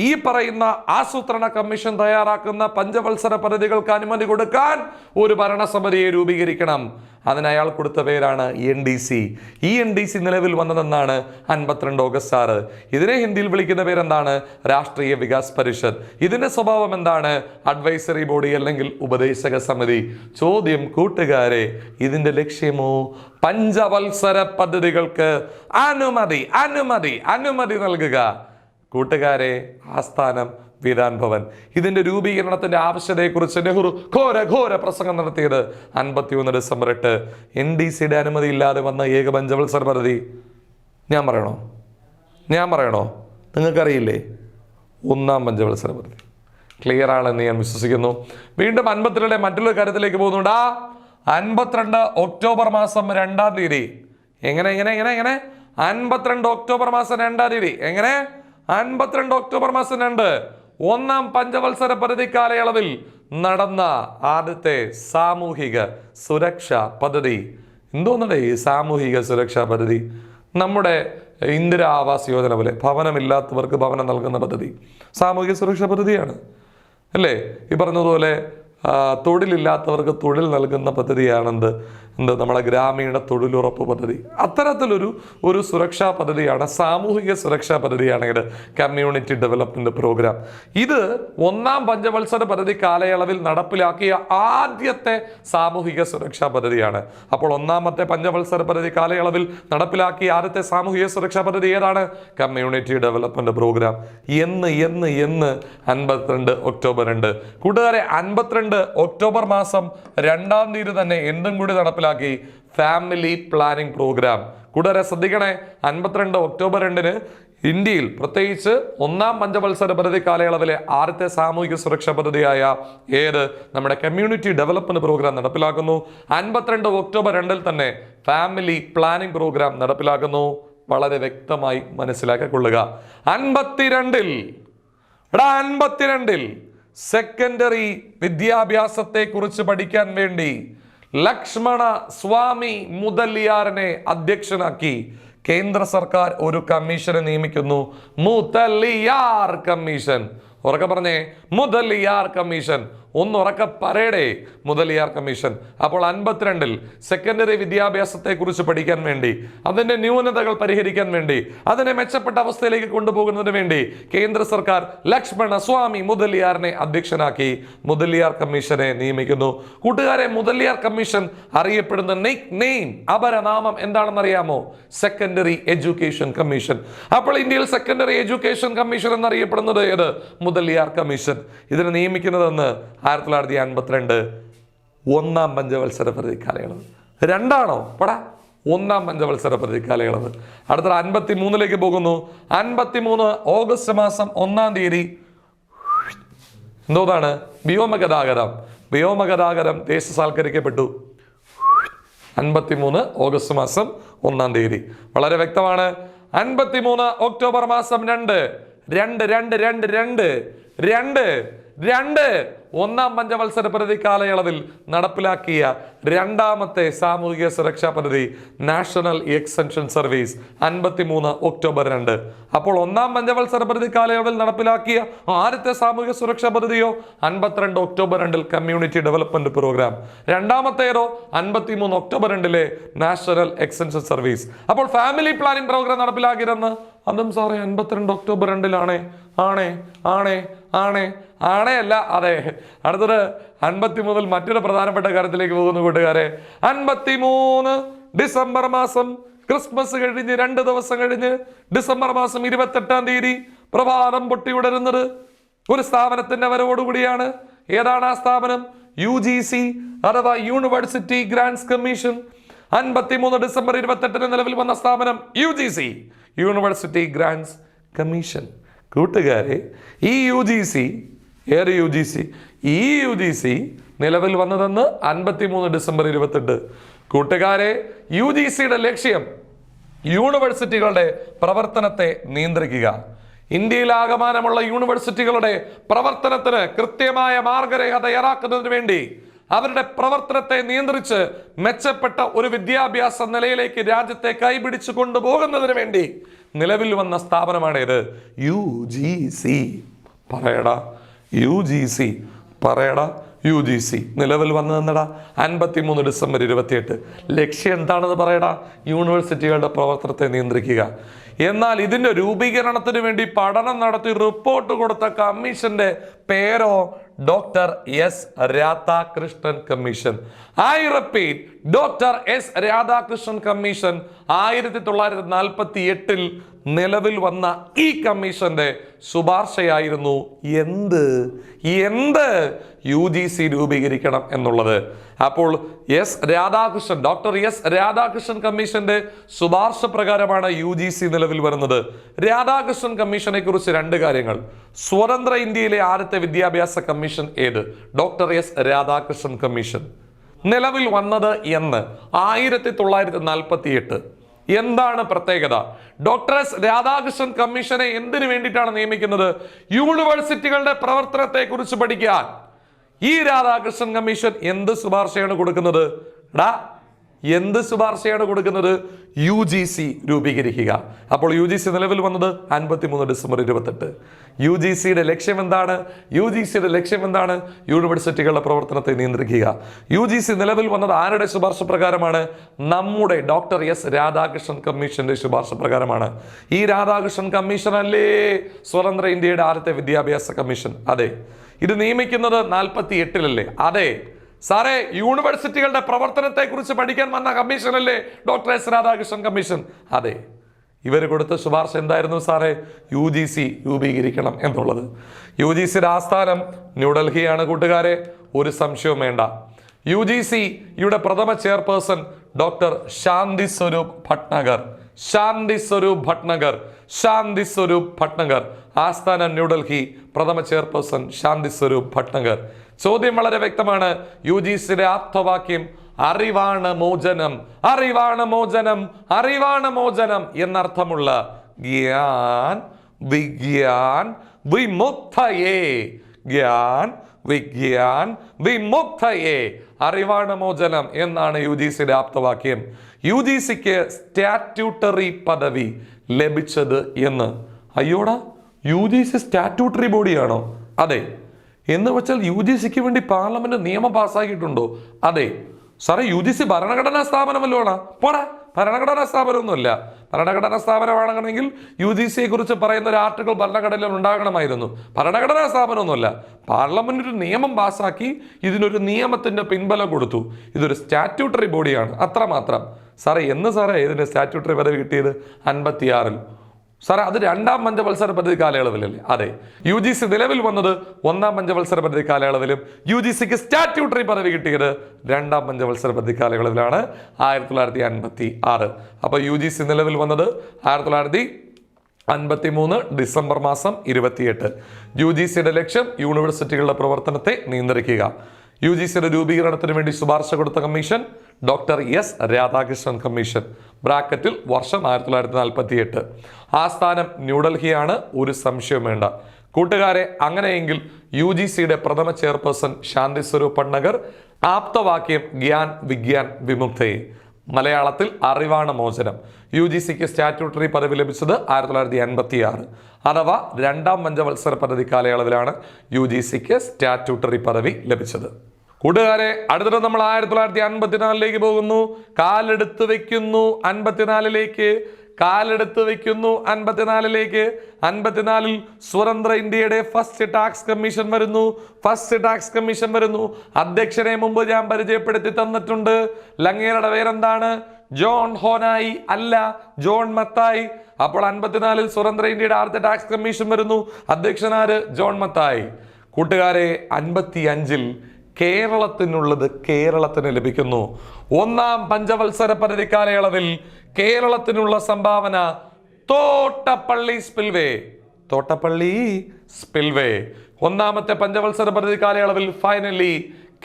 ഈ പറയുന്ന ആസൂത്രണ കമ്മീഷൻ തയ്യാറാക്കുന്ന പഞ്ചവത്സര പദ്ധതികൾക്ക് അനുമതി കൊടുക്കാൻ ഒരു ഭരണസമിതിയെ രൂപീകരിക്കണം. അതിന് അയാൾ കൊടുത്ത പേരാണ് NDC. ഈ NDC നിലവിൽ വന്നതെന്നാണ് 52 ഓഗസ്റ്റ് 6. ഇതിനെ ഹിന്ദിയിൽ വിളിക്കുന്ന പേരെന്താണ്? രാഷ്ട്രീയ വികാസ് പരിഷത്ത്. ഇതിന്റെ സ്വഭാവം എന്താണ്? അഡ്വൈസറി ബോഡി അല്ലെങ്കിൽ ഉപദേശക സമിതി. ചോദ്യം കൂട്ടുകാരെ, ഇതിന്റെ ലക്ഷ്യമോ? പഞ്ചവത്സര പദ്ധതികൾക്ക് അനുമതി അനുമതി അനുമതി നൽകുക. കൂട്ടുകാരെ, ആസ്ഥാനം വിധാൻ ഭവൻ. ഇതിന്റെ രൂപീകരണത്തിന്റെ ആവശ്യതയെക്കുറിച്ച് നെഹ്റു ഘോര പ്രസംഗം നടത്തിയത് 51 ഡിസംബർ 8. NDCയുടെ അനുമതി ഇല്ലാതെ വന്ന ഏക പഞ്ചവത്സര പദ്ധതി ഞാൻ പറയണോ? നിങ്ങൾക്കറിയില്ലേ? ഒന്നാം പഞ്ചവത്സര പദ്ധതി. ക്ലിയർ ആണെന്ന് ഞാൻ വിശ്വസിക്കുന്നു. വീണ്ടും 52 മറ്റൊരു കാര്യത്തിലേക്ക് പോകുന്നുണ്ട്. 52 ഒക്ടോബർ മാസം 2-ാം തീയതി. എങ്ങനെ 52 ഒക്ടോബർ മാസം 2-ാം തീയതി. എങ്ങനെ? 52 ഒക്ടോബർ മാസം 2 ഒന്നാം പഞ്ചവത്സര പദ്ധതി കാലയളവിൽ നടന്ന ആദ്യത്തെ സാമൂഹിക സുരക്ഷാ പദ്ധതി. എന്തോന്നടേ ഈ സാമൂഹിക സുരക്ഷാ പദ്ധതി? നമ്മുടെ ഇന്ദിരാ ആവാസ് യോജന പോലെ ഭവനമില്ലാത്തവർക്ക് ഭവനം നൽകുന്ന പദ്ധതി സാമൂഹിക സുരക്ഷാ പദ്ധതിയാണ് അല്ലേ? ഈ പറഞ്ഞതുപോലെ തൊഴിലില്ലാത്തവർക്ക് തൊഴിൽ നൽകുന്ന പദ്ധതിയാണെന്ത് നമ്മുടെ ഗ്രാമീണ തൊഴിലുറപ്പ് പദ്ധതി. അത്തരത്തിലൊരു സുരക്ഷാ പദ്ധതിയാണ്, സാമൂഹിക സുരക്ഷാ പദ്ധതിയാണ് ഇത്, കമ്മ്യൂണിറ്റി ഡെവലപ്മെന്റ് പ്രോഗ്രാം. ഇത് ഒന്നാം പഞ്ചവത്സര പദ്ധതി കാലയളവിൽ നടപ്പിലാക്കിയ ആദ്യത്തെ സാമൂഹിക സുരക്ഷാ പദ്ധതിയാണ്. അപ്പോൾ ഒന്നാമത്തെ പഞ്ചവത്സര പദ്ധതി കാലയളവിൽ നടപ്പിലാക്കിയ ആദ്യത്തെ സാമൂഹിക സുരക്ഷാ പദ്ധതി ഏതാണ്? Community development programme. എന്ന് 52 ഒക്ടോബർ 2. കൂട്ടുകാരെ, 52 ഒക്ടോബർ മാസം 2-ാം തീയതി തന്നെ എന്തും കൂടി നടപ്പിലാക്കി? Family planning programme. കൂടാതെ ശ്രദ്ധിക്കണേ, 52 ഒക്ടോബർ 2-ന് ഇന്ത്യയിൽ പ്രത്യേകിച്ച് ഒന്നാം പഞ്ചവത്സര പദ്ധതി കാലയളവിലെ ആദ്യത്തെ സാമൂഹിക സുരക്ഷാ പദ്ധതിയായ ഏത് നമ്മുടെ കമ്മ്യൂണിറ്റി ഡെവലപ്മെന്റ് പ്രോഗ്രാം നടപ്പിലാക്കുന്നു. 52 ഒക്ടോബർ 2-ൽ തന്നെ ഫാമിലി പ്ലാനിംഗ് പ്രോഗ്രാം നടപ്പിലാക്കുന്നു. വളരെ വ്യക്തമായി മനസ്സിലാക്കിക്കൊള്ളുക. 52-ൽ സെക്കൻഡറി വിദ്യാഭ്യാസത്തെ കുറിച്ച് പഠിക്കാൻ വേണ്ടി ലക്ഷ്മണ സ്വാമി മുതലിയാറിനെ അധ്യക്ഷനാക്കി കേന്ദ്ര സർക്കാർ ഒരു കമ്മീഷനെ നിയമിക്കുന്നു. മുതലിയാർ കമ്മീഷൻ. ഉറക്കെ പറഞ്ഞേ, മുതലിയാർ കമ്മീഷൻ. ഒന്നുറക്കെ പറയടേ, മുതലിയാർ കമ്മീഷൻ. അപ്പോൾ 52-ൽ സെക്കൻഡറി വിദ്യാഭ്യാസത്തെ കുറിച്ച് പഠിക്കാൻ വേണ്ടി, അതിന്റെ ന്യൂനതകൾ പരിഹരിക്കാൻ വേണ്ടി, അതിനെ മെച്ചപ്പെട്ട അവസ്ഥയിലേക്ക് കൊണ്ടുപോകുന്നതിന് വേണ്ടി കേന്ദ്ര സർക്കാർ ലക്ഷ്മണ സ്വാമി മുതലിയാറിനെ അധ്യക്ഷനാക്കി മുതലിയാർ കമ്മീഷനെ നിയമിക്കുന്നു. കൂട്ടുകാരെ, മുതലിയാർ കമ്മീഷൻ അറിയപ്പെടുന്ന നെയിം അപരനാമം എന്താണെന്നറിയാമോ? Secondary education commission. അപ്പോൾ ഇന്ത്യയിൽ സെക്കൻഡറി എഡ്യൂക്കേഷൻ കമ്മീഷൻ എന്നറിയപ്പെടുന്നത് ഏത്? മുതലിയാർ കമ്മീഷൻ. ഇതിനെ നിയമിക്കുന്നതെന്ന് 1952 ഒന്നാം പഞ്ചവത്സര പദ്ധതി കാലയളവ്. 2ആണോ? ഒന്നാം പഞ്ചവത്സര പദ്ധതി കാലയളവ്. അടുത്ത 53-ലേക്ക് പോകുന്നു. 53 ഓഗസ്റ്റ് മാസം 1-ാം തീയതി എന്തോന്നാണ്? വ്യോമഗതാഗതം ദേശസാൽക്കരിക്കപ്പെട്ടു. 53 ഓഗസ്റ്റ് മാസം 1-ാം തീയതി. വളരെ വ്യക്തമാണ്. 53 ഒക്ടോബർ മാസം 2 ഒന്നാം പഞ്ചവത്സര പദ്ധതി കാലയളവിൽ നടപ്പിലാക്കിയ രണ്ടാമത്തെ സാമൂഹിക സുരക്ഷാ പദ്ധതി നാഷണൽ എക്സ്റ്റൻഷൻ സർവീസ് 53 ഒക്ടോബർ 2. അപ്പോൾ ഒന്നാം പഞ്ചവത്സര പദ്ധതി കാലയളവിൽ നടപ്പിലാക്കിയ ആദ്യത്തെ സാമൂഹിക സുരക്ഷാ പദ്ധതിയോ 52 ഒക്ടോബർ 2 കമ്മ്യൂണിറ്റി ഡെവലപ്മെന്റ് പ്രോഗ്രാം. രണ്ടാമത്തേതോ 53 ഒക്ടോബർ 2 നാഷണൽ എക്സ്റ്റൻഷൻ സർവീസ്. അപ്പോൾ ഫാമിലി പ്ലാനിംഗ് പ്രോഗ്രാം നടപ്പിലാക്കിയിരുന്ന അതും സാറേ 52 ഒക്ടോബർ 2 ആണേ അല്ല അതെ. അടുത്തത് 50 മുതൽ മറ്റൊരു പ്രധാനപ്പെട്ട കാര്യത്തിലേക്ക് പോകുന്നു കൂട്ടുകാരെ. 53 ഡിസംബർ മാസം, ക്രിസ്മസ് കഴിഞ്ഞ് 2 ദിവസം കഴിഞ്ഞ് ഡിസംബർ മാസം 28-ാം തീയതി പ്രഭാതം പൊട്ടിവിടരുന്നത് ഒരു സ്ഥാപനത്തിന്റെ വരവോടുകൂടിയാണ്. ഏതാണ് ആ സ്ഥാപനം? UGC അഥവാ യൂണിവേഴ്സിറ്റി ഗ്രാന്റ്സ് കമ്മീഷൻ. 53 ഡിസംബർ 28 നിലവിൽ വന്ന സ്ഥാപനം UGC, യൂണിവേഴ്സിറ്റി ഗ്രാന്റ്സ് കമ്മീഷൻ. കൂട്ടുകാരെ, ഈ UGC ഏത് UGC? ഈ UGC നിലവിൽ വന്നതെന്ന് 53 ഡിസംബർ 28. കൂട്ടുകാരെ, UGCയുടെ ലക്ഷ്യം യൂണിവേഴ്സിറ്റികളുടെ പ്രവർത്തനത്തെ നിയന്ത്രിക്കുക. ഇന്ത്യയിലാകമാനമുള്ള യൂണിവേഴ്സിറ്റികളുടെ പ്രവർത്തനത്തിന് കൃത്യമായ മാർഗരേഖ തയ്യാറാക്കുന്നതിന് വേണ്ടി അവരുടെ പ്രവർത്തനത്തെ നിയന്ത്രിച്ച് മെച്ചപ്പെട്ട ഒരു വിദ്യാഭ്യാസ നിലയിലേക്ക് രാജ്യത്തെ കൈപിടിച്ചു കൊണ്ടുപോകുന്നതിന് വേണ്ടി നിലവിൽ വന്ന സ്ഥാപനമാണ് ഇത് UGC. പറയടാ UGC, പറയടാ UGC. നിലവിൽ വന്നതെന്നടാ 53 ഡിസംബർ 28. ലക്ഷ്യം എന്താണെന്ന് പറയടാ? യൂണിവേഴ്സിറ്റികളുടെ പ്രവർത്തനത്തെ നിയന്ത്രിക്കുക. എന്നാൽ ഇതിന്റെ രൂപീകരണത്തിന് വേണ്ടി പഠനം നടത്തി റിപ്പോർട്ട് കൊടുത്ത കമ്മീഷന്റെ പേരോ doctor S Radhakrishnan commission. I repeat, doctor S Radhakrishnan commission. 1948 നിലവിൽ വന്ന ഈ കമ്മീഷന്റെ ശുപാർശയായിരുന്നു എന്ത് UGC രൂപീകരിക്കണം എന്നുള്ളത്. അപ്പോൾ ഡോക്ടർ S രാധാകൃഷ്ണൻ കമ്മീഷന്റെ ശുപാർശ പ്രകാരമാണ് UGC നിലവിൽ വരുന്നത്. രാധാകൃഷ്ണൻ കമ്മീഷനെ കുറിച്ച് 2 കാര്യങ്ങൾ. സ്വതന്ത്ര ഇന്ത്യയിലെ ആദ്യത്തെ വിദ്യാഭ്യാസ കമ്മീഷൻ ഏത്? Doctor S Radhakrishnan commission. നിലവിൽ വന്നത് എന്ന് 1948. എന്താണ് പ്രത്യേകത? ഡോക്ടർ S രാധാകൃഷ്ണൻ കമ്മീഷനെ എന്തിനു വേണ്ടിയിട്ടാണ് നിയമിക്കുന്നത്? യൂണിവേഴ്സിറ്റികളുടെ പ്രവർത്തനത്തെ കുറിച്ച് പഠിക്കാൻ. ഈ രാധാകൃഷ്ണൻ കമ്മീഷൻ എന്ത് ശുപാർശയാണ് കൊടുക്കുന്നത്? എന്ത് ശുപാർശയാണ് കൊടുക്കുന്നത്? UGC രൂപീകരിക്കുക. അപ്പോൾ UGC നിലവിൽ വന്നത് 53 ഡിസംബർ 28. UGCയുടെ ലക്ഷ്യം എന്താണ്? യൂണിവേഴ്സിറ്റികളുടെ പ്രവർത്തനത്തെ നിയന്ത്രിക്കുക. UGC നിലവിൽ വന്നത് ആരുടെ ശുപാർശ പ്രകാരമാണ്? നമ്മുടെ ഡോക്ടർ S രാധാകൃഷ്ണൻ കമ്മീഷന്റെ ശുപാർശ പ്രകാരമാണ്. ഈ രാധാകൃഷ്ണൻ കമ്മീഷൻ അല്ലേ സ്വതന്ത്ര ഇന്ത്യയുടെ ആദ്യത്തെ വിദ്യാഭ്യാസ കമ്മീഷൻ? അതെ. ഇത് നിയമിക്കുന്നത് 48-ലല്ലേ? അതെ. സാറേ, യൂണിവേഴ്സിറ്റികളുടെ പ്രവർത്തനത്തെ കുറിച്ച് പഠിക്കാൻ വന്ന കമ്മീഷനല്ലേ ഡോക്ടർ S രാധാകൃഷ്ണൻ കമ്മീഷൻ? അതെ. ഇവർ കൊടുത്ത ശുപാർശ എന്തായിരുന്നു സാറേ? UGC രൂപീകരിക്കണം എന്നുള്ളത്. UGCയുടെ ആസ്ഥാനം ന്യൂഡൽഹിയാണ് കൂട്ടുകാരെ, ഒരു സംശയവും വേണ്ട. UGCയുടെ പ്രഥമ ചെയർപേഴ്സൺ ഡോക്ടർ ശാന്തി സ്വരൂപ് ഭട്നഗർ. ആസ്ഥാനം ന്യൂഡൽഹി, പ്രഥമ ചെയർപേഴ്സൺ ശാന്തി സ്വരൂപ് ഭട്നഗർ. ചോദ്യം വളരെ വ്യക്തമാണ്. UGCയുടെ ആപ്തവാക്യം അറിവാണ് മോചനം എന്നർത്ഥമുള്ള ഗ്യാൻ വിജ്ഞാൻ വിമുക്തയേ അറിവാണ് മോചനം എന്നാണ് UGCയുടെ ആപ്തവാക്യം. UGCക്ക് സ്റ്റാറ്റ്യൂട്ടറി പദവി ലഭിച്ചത് എന്ന്. അയ്യോടാ, UGC സ്റ്റാറ്റ്യൂട്ടറി ബോഡിയാണോ? അതെ. എന്ന് വെച്ചാൽ UGCക്ക് വേണ്ടി പാർലമെന്റ് നിയമം പാസ്സാക്കിയിട്ടുണ്ടോ? അതെ. സാറേ, UGC ഭരണഘടനാ സ്ഥാപനമല്ലോ ആണോ? പോടാ, ഭരണഘടനാ സ്ഥാപനമൊന്നുമില്ല. ഭരണഘടനാ സ്ഥാപനമാണെങ്കിൽ UGCയെ കുറിച്ച് പറയുന്ന ഒരു ആർട്ടിക്കിൾ ഭരണഘടനയിൽ ഉണ്ടാകണമായിരുന്നു. ഭരണഘടനാ സ്ഥാപനമൊന്നുമല്ല. പാർലമെന്റ് ഒരു നിയമം പാസ്സാക്കി ഇതിനൊരു നിയമത്തിന്റെ പിൻബലം കൊടുത്തു. ഇതൊരു സ്റ്റാറ്റ്യൂട്ടറി ബോഡിയാണ്, അത്രമാത്രം. സാറേ, ഇതിന്റെ സ്റ്റാറ്റ്യൂട്ടറി പദവി കിട്ടിയത് 56-ൽ. സാറേ, അത് രണ്ടാം പഞ്ചവത്സര പദ്ധതി കാലയളവിലല്ലേ? അതെ. UGC നിലവിൽ വന്നത് ഒന്നാം പഞ്ചവത്സര പദ്ധതി കാലയളവിലും UGCക്ക് സ്റ്റാറ്റ്യൂട്ടറി പദവി കിട്ടിയത് രണ്ടാം പഞ്ചവത്സര പദ്ധതി കാലയളവിലാണ്, 1956. അപ്പോൾ UGC നിലവിൽ വന്നത് 1953 ഡിസംബർ മാസം 28. UGCയുടെ ലക്ഷ്യം യൂണിവേഴ്സിറ്റികളുടെ പ്രവർത്തനത്തെ നിയന്ത്രിക്കുക. UGCയുടെ രൂപീകരണത്തിന് വേണ്ടി ശുപാർശ കൊടുത്ത commission doctor S Radhakrishnan commission. ബ്രാക്കറ്റിൽ വർഷം 1948. ആസ്ഥാനം ന്യൂഡൽഹിയാണ്, ഒരു സംശയം വേണ്ട. കൂട്ടുകാരെ, അങ്ങനെയെങ്കിൽ UGCയുടെ പ്രഥമ ചെയർപേഴ്സൺ ശാന്തി സ്വരൂപ് ഭട്നഗർ, ആപ്തവാക്യം ഗ്യാൻ വിഗ്യാൻ വിമുക്തേ, മലയാളത്തിൽ അറിവാണ് മോചനം. UGCക്ക് സ്റ്റാറ്റ്യൂട്ടറി പദവി ലഭിച്ചത് 1956, അഥവാ രണ്ടാം പഞ്ചവത്സര പദ്ധതി കാലയളവിലാണ് UGCക്ക് സ്റ്റാറ്റ്യൂട്ടറി പദവി ലഭിച്ചത്. കൂട്ടുകാരെ, അടുത്തിട്ട് നമ്മൾ 1954 പോകുന്നു. കാലെടുത്ത് വെക്കുന്നു 54 കാലെടുത്ത് വെക്കുന്നു 54 സ്വതന്ത്ര ഇന്ത്യയുടെ ഫസ്റ്റ് ടാക്സ് കമ്മീഷൻ വരുന്നു. അധ്യക്ഷനെ മുമ്പ് ഞാൻ പരിചയപ്പെടുത്തി തന്നിട്ടുണ്ട്. ലങ്ങേരുടെ പേരെന്താണ്? ജോൺ ഹോനായി അല്ല, ജോൺ മത്തായി. അപ്പോൾ 54 സ്വതന്ത്ര ഇന്ത്യയുടെ ആദ്യത്തെ ടാക്സ് കമ്മീഷൻ വരുന്നു. അധ്യക്ഷനാര്? ജോൺ മത്തായി. കൂട്ടുകാരെ, 55 കേരളത്തിനുള്ളത് കേരളത്തിന് ലഭിക്കുന്നു. ഒന്നാം പഞ്ചവത്സര പദ്ധതി കാലയളവിൽ കേരളത്തിനുള്ള സംഭാവന തോട്ടപ്പള്ളി സ്പിൽവേ. ഒന്നാമത്തെ പഞ്ചവത്സര പദ്ധതി കാലയളവിൽ ഫൈനലി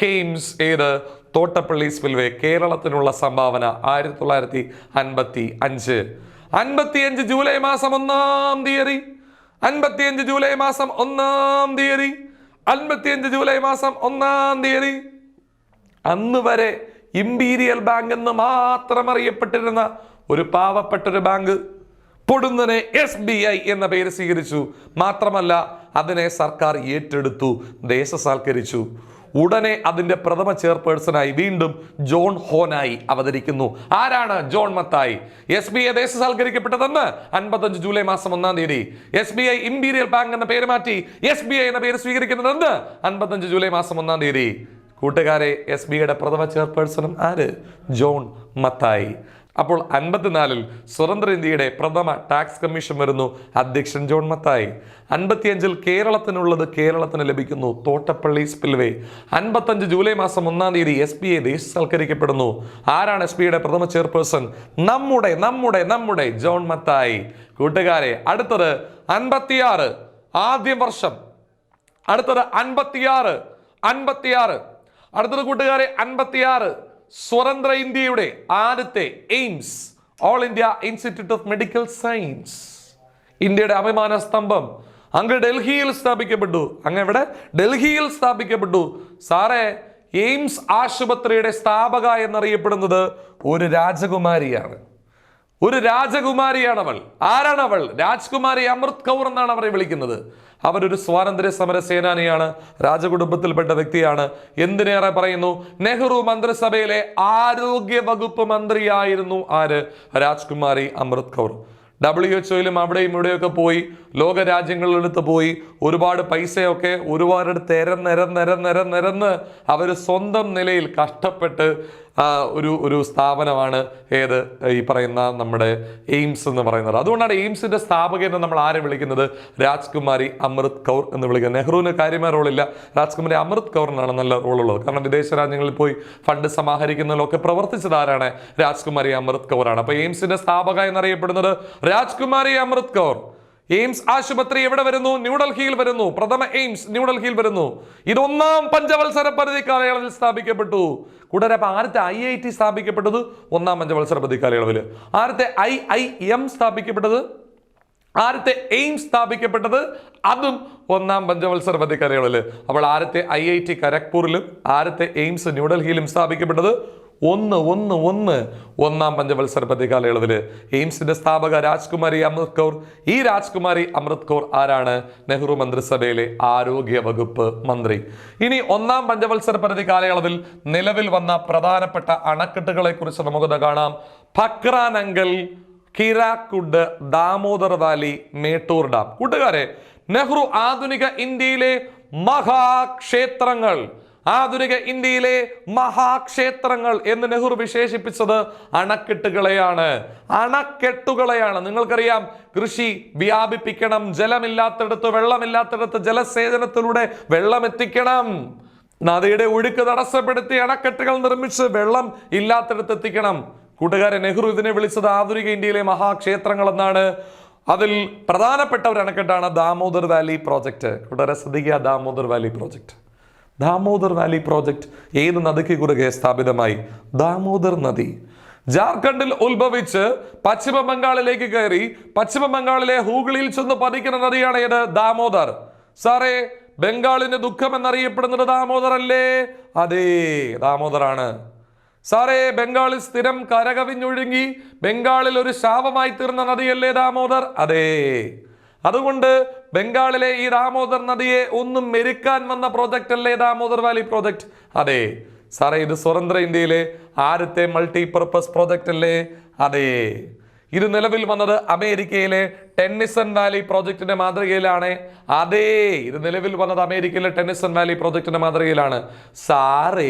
കെയിംസ് ഏത്? തോട്ടപ്പള്ളി സ്പിൽവേ. കേരളത്തിനുള്ള സംഭാവന 1955. 55 ജൂലൈ മാസം 1-ാം തീയതി 55 ജൂലൈ മാസം 1-ാം തീയതി അന്ന് വരെ ഇമ്പീരിയൽ ബാങ്ക് എന്ന് മാത്രം അറിയപ്പെട്ടിരുന്ന ഒരു പാവപ്പെട്ടൊരു ബാങ്ക് പൊടുന്നനെ SBI എന്ന പേര് സ്വീകരിച്ചു. മാത്രമല്ല, അതിനെ സർക്കാർ ഏറ്റെടുത്തു, ദേശസാൽക്കരിച്ചു. ഉടനെ അതിന്റെ പ്രഥമ ചെയർപേഴ്സണായി വീണ്ടും ജോൺ ഹോനായി അവതരിക്കുന്നു. ആരാണ്? ജോൺ മത്തായി. SBI ദേശസാൽക്കരിക്കപ്പെട്ടതെന്ന് 55 ജൂലൈ മാസം 1-ാം തീയതി. SBI ഇമ്പീരിയൽ ബാങ്ക് എന്ന പേര് മാറ്റി SBI എന്ന പേര് സ്വീകരിക്കുന്നതെന്ന് 55 ജൂലൈ മാസം 1-ാം തീയതി. കൂട്ടുകാരെ, SBIയുടെ പ്രഥമ ചെയർപേഴ്സണും ആര്? ജോൺ മത്തായി. അപ്പോൾ 54 സ്വതന്ത്ര ഇന്ത്യയുടെ പ്രഥമ ടാക്സ് കമ്മീഷൻ വരുന്നു. അധ്യക്ഷൻ ജോൺ മത്തായി. 55 കേരളത്തിനുള്ളത് കേരളത്തിന് ലഭിക്കുന്നു. തോട്ടപ്പള്ളി സ്പിൽവേ. 55 ജൂലൈ മാസം 1-ാം തീയതി SBI ദേശസാൽക്കരിക്കപ്പെടുന്നു. ആരാണ് SBIയുടെ പ്രഥമ ചെയർപേഴ്സൺ? നമ്മുടെ ജോൺ മത്തായി. കൂട്ടുകാരെ, അടുത്തത് 56 ആദ്യ വർഷം. അടുത്തത് 56. അടുത്തത് കൂട്ടുകാരെ 56 സ്വതന്ത്ര ഇന്ത്യയുടെ ആദ്യത്തെ AIIMS, all India institute of medical science, ഇന്ത്യയുടെ അഭിമാന സ്തംഭം അങ്ങ് ഡൽഹിയിൽ സ്ഥാപിക്കപ്പെട്ടു. സാറേ, എയിംസ് ആശുപത്രിയുടെ സ്ഥാപക എന്നറിയപ്പെടുന്നത് ഒരു രാജകുമാരിയാണ് അവൾ. ആരാണവൾ? രാജ്കുമാരി അമൃത് കൗർ എന്നാണ് അവരെ വിളിക്കുന്നത്. അവരൊരു സ്വാതന്ത്ര്യ സമര സേനാനിയാണ്, രാജകുടുംബത്തിൽപ്പെട്ട വ്യക്തിയാണ്. എന്തിനേറെ പറയുന്നു, നെഹ്റു മന്ത്രിസഭയിലെ ആരോഗ്യ വകുപ്പ് മന്ത്രിയായിരുന്നു ആര്? രാജ്കുമാരി അമൃത് കൗർ. WHO അവിടെയും ഇവിടെയൊക്കെ പോയി, ലോക രാജ്യങ്ങളിലെടുത്ത് പോയി, ഒരുപാട് പൈസയൊക്കെ ഒരുപാടെടുത്ത് നിരന്ന് അവർ സ്വന്തം നിലയിൽ കഷ്ടപ്പെട്ട് ഒരു സ്ഥാപനമാണ് ഏത്? ഈ പറയുന്ന നമ്മുടെ എയിംസ് എന്ന് പറയുന്നത്. അതുകൊണ്ടാണ് എയിംസിന്റെ സ്ഥാപകനെ നമ്മൾ ആരെ വിളിക്കുന്നത്? രാജ്കുമാരി അമൃത് കൗർ എന്ന് വിളിക്കുന്നത്. നെഹ്റുവിന് കാര്യമായ റോളില്ല, രാജ്കുമാരി അമൃത് കൗറിനാണ് നല്ല റോളുള്ളത്. കാരണം വിദേശ രാജ്യങ്ങളിൽ പോയി ഫണ്ട് സമാഹരിക്കുന്നതിലൊക്കെ പ്രവർത്തിച്ചത് ആരാണ്? രാജ്കുമാരി അമൃത് കൗറാണ്. അപ്പൊ എയിംസിന്റെ സ്ഥാപക എന്നറിയപ്പെടുന്നത് രാജ്കുമാരി അമൃത് കൗർ. എയിംസ് ആശുപത്രി എവിടെ വരുന്നു? ന്യൂഡൽഹിയിൽ വരുന്നു. പ്രഥമ എയിംസ് ന്യൂഡൽഹിയിൽ വരുന്നു. ഇത് 1-ാം പഞ്ചവത്സര പദ്ധതി കാലയളവിൽ സ്ഥാപിക്കപ്പെട്ടു. കൂടാതെ അപ്പൊ ആദ്യത്തെ IIT സ്ഥാപിക്കപ്പെട്ടത് 1-ാം പഞ്ചവത്സര പദ്ധതി കാലയളവിൽ. ആദ്യത്തെ IIM സ്ഥാപിക്കപ്പെട്ടത്, ആദ്യത്തെ എയിംസ് സ്ഥാപിക്കപ്പെട്ടത് അതും 1-ാം പഞ്ചവത്സര പദ്ധതി കാലയളവിൽ. അപ്പോൾ ആദ്യത്തെ IIT ഖരഗ്പൂരിലും ആദ്യത്തെ എയിംസ് ന്യൂഡൽഹിയിലും സ്ഥാപിക്കപ്പെട്ടത് 1-1-1-1-ാം പഞ്ചവത്സര പദ്ധതി കാലയളവിൽ. എയിംസിന്റെ സ്ഥാപക രാജ്കുമാരി അമൃത് കൗർ. ഈ രാജ്കുമാരി അമൃത് കൗർ ആരാണ്? നെഹ്റു മന്ത്രിസഭയിലെ ആരോഗ്യ വകുപ്പ് മന്ത്രി. ഇനി 1-ാം പഞ്ചവത്സര പദ്ധതി കാലയളവിൽ നിലവിൽ വന്ന പ്രധാനപ്പെട്ട അണക്കെട്ടുകളെ കുറിച്ച് നമുക്കൊന്ന് കാണാം. Bhakra Nangal, Hirakud, Damodar Valley, Mettur dam. കൂട്ടുകാരെ, നെഹ്റു ആധുനിക ഇന്ത്യയിലെ മഹാക്ഷേത്രങ്ങൾ എന്ന് നെഹ്റു വിശേഷിപ്പിച്ചത് അണക്കെട്ടുകളെയാണ്. നിങ്ങൾക്കറിയാം, കൃഷി വ്യാപിപ്പിക്കണം, ജലമില്ലാത്തിടത്ത് വെള്ളമില്ലാത്തിടത്ത് ജലസേചനത്തിലൂടെ വെള്ളം എത്തിക്കണം, നദിയുടെ ഒഴുക്ക് തടസ്സപ്പെടുത്തി അണക്കെട്ടുകൾ നിർമ്മിച്ച് വെള്ളം ഇല്ലാത്തിടത്ത് എത്തിക്കണം. കൂട്ടുകാരെ, നെഹ്റു ഇതിനെ വിളിച്ചത് ആധുനിക ഇന്ത്യയിലെ മഹാക്ഷേത്രങ്ങൾ എന്നാണ്. അതിൽ പ്രധാനപ്പെട്ട ഒരു അണക്കെട്ടാണ് ദാമോദർ വാലി പ്രോജക്റ്റ്. കൂട്ടുകാരെ ശ്രദ്ധിക്കുക, ദാമോദർ വാലി പ്രോജക്റ്റ് ഏത് നദിക്ക് കുറുകെ സ്ഥാപിതമായി? ദാമോദർ നദി. ജാർഖണ്ഡിൽ ഉത്ഭവിച്ച് പശ്ചിമ ബംഗാളിലേക്ക് കയറി പശ്ചിമ ബംഗാളിലെ ഹൂഗ്ലിയിൽ ചെന്ന് പതിക്കുന്ന നദിയാണ് ഏത്? ദാമോദർ. സാറേ, ബംഗാളിന്റെ ദുഃഖം എന്നറിയപ്പെടുന്നത് ദാമോദർ അല്ലേ? അതെ, ദാമോദറാണ്. സാറേ, ബംഗാളിൽ സ്ഥിരം കരകവിഞ്ഞൊഴുകി ബംഗാളിൽ ഒരു ശാപമായി തീർന്ന നദിയല്ലേ ദാമോദർ? അതെ. അതുകൊണ്ട് ബംഗാളിലെ ഈ ദാമോദർ നദിയെ ഒന്നും മെരുക്കാൻ വന്ന പ്രോജക്റ്റ് അല്ലേ ദാമോദർ വാലി പ്രോജക്റ്റ്? അതെ. സാറേ, ഇത് സ്വതന്ത്ര ഇന്ത്യയിലെ ആദ്യത്തെ മൾട്ടിപർപ്പസ് പ്രോജക്റ്റ് അല്ലേ? അതെ. ഇത് നിലവിൽ വന്നത് അമേരിക്കയിലെ ടെന്നിസൺ വാലി പ്രോജക്റ്റിന്റെ മാതൃകയിലാണ്. അതെ, ഇത് നിലവിൽ വന്നത് അമേരിക്കയിലെ ടെന്നിസൺ വാലി പ്രോജക്റ്റിന്റെ മാതൃകയിലാണ്. സാറേ,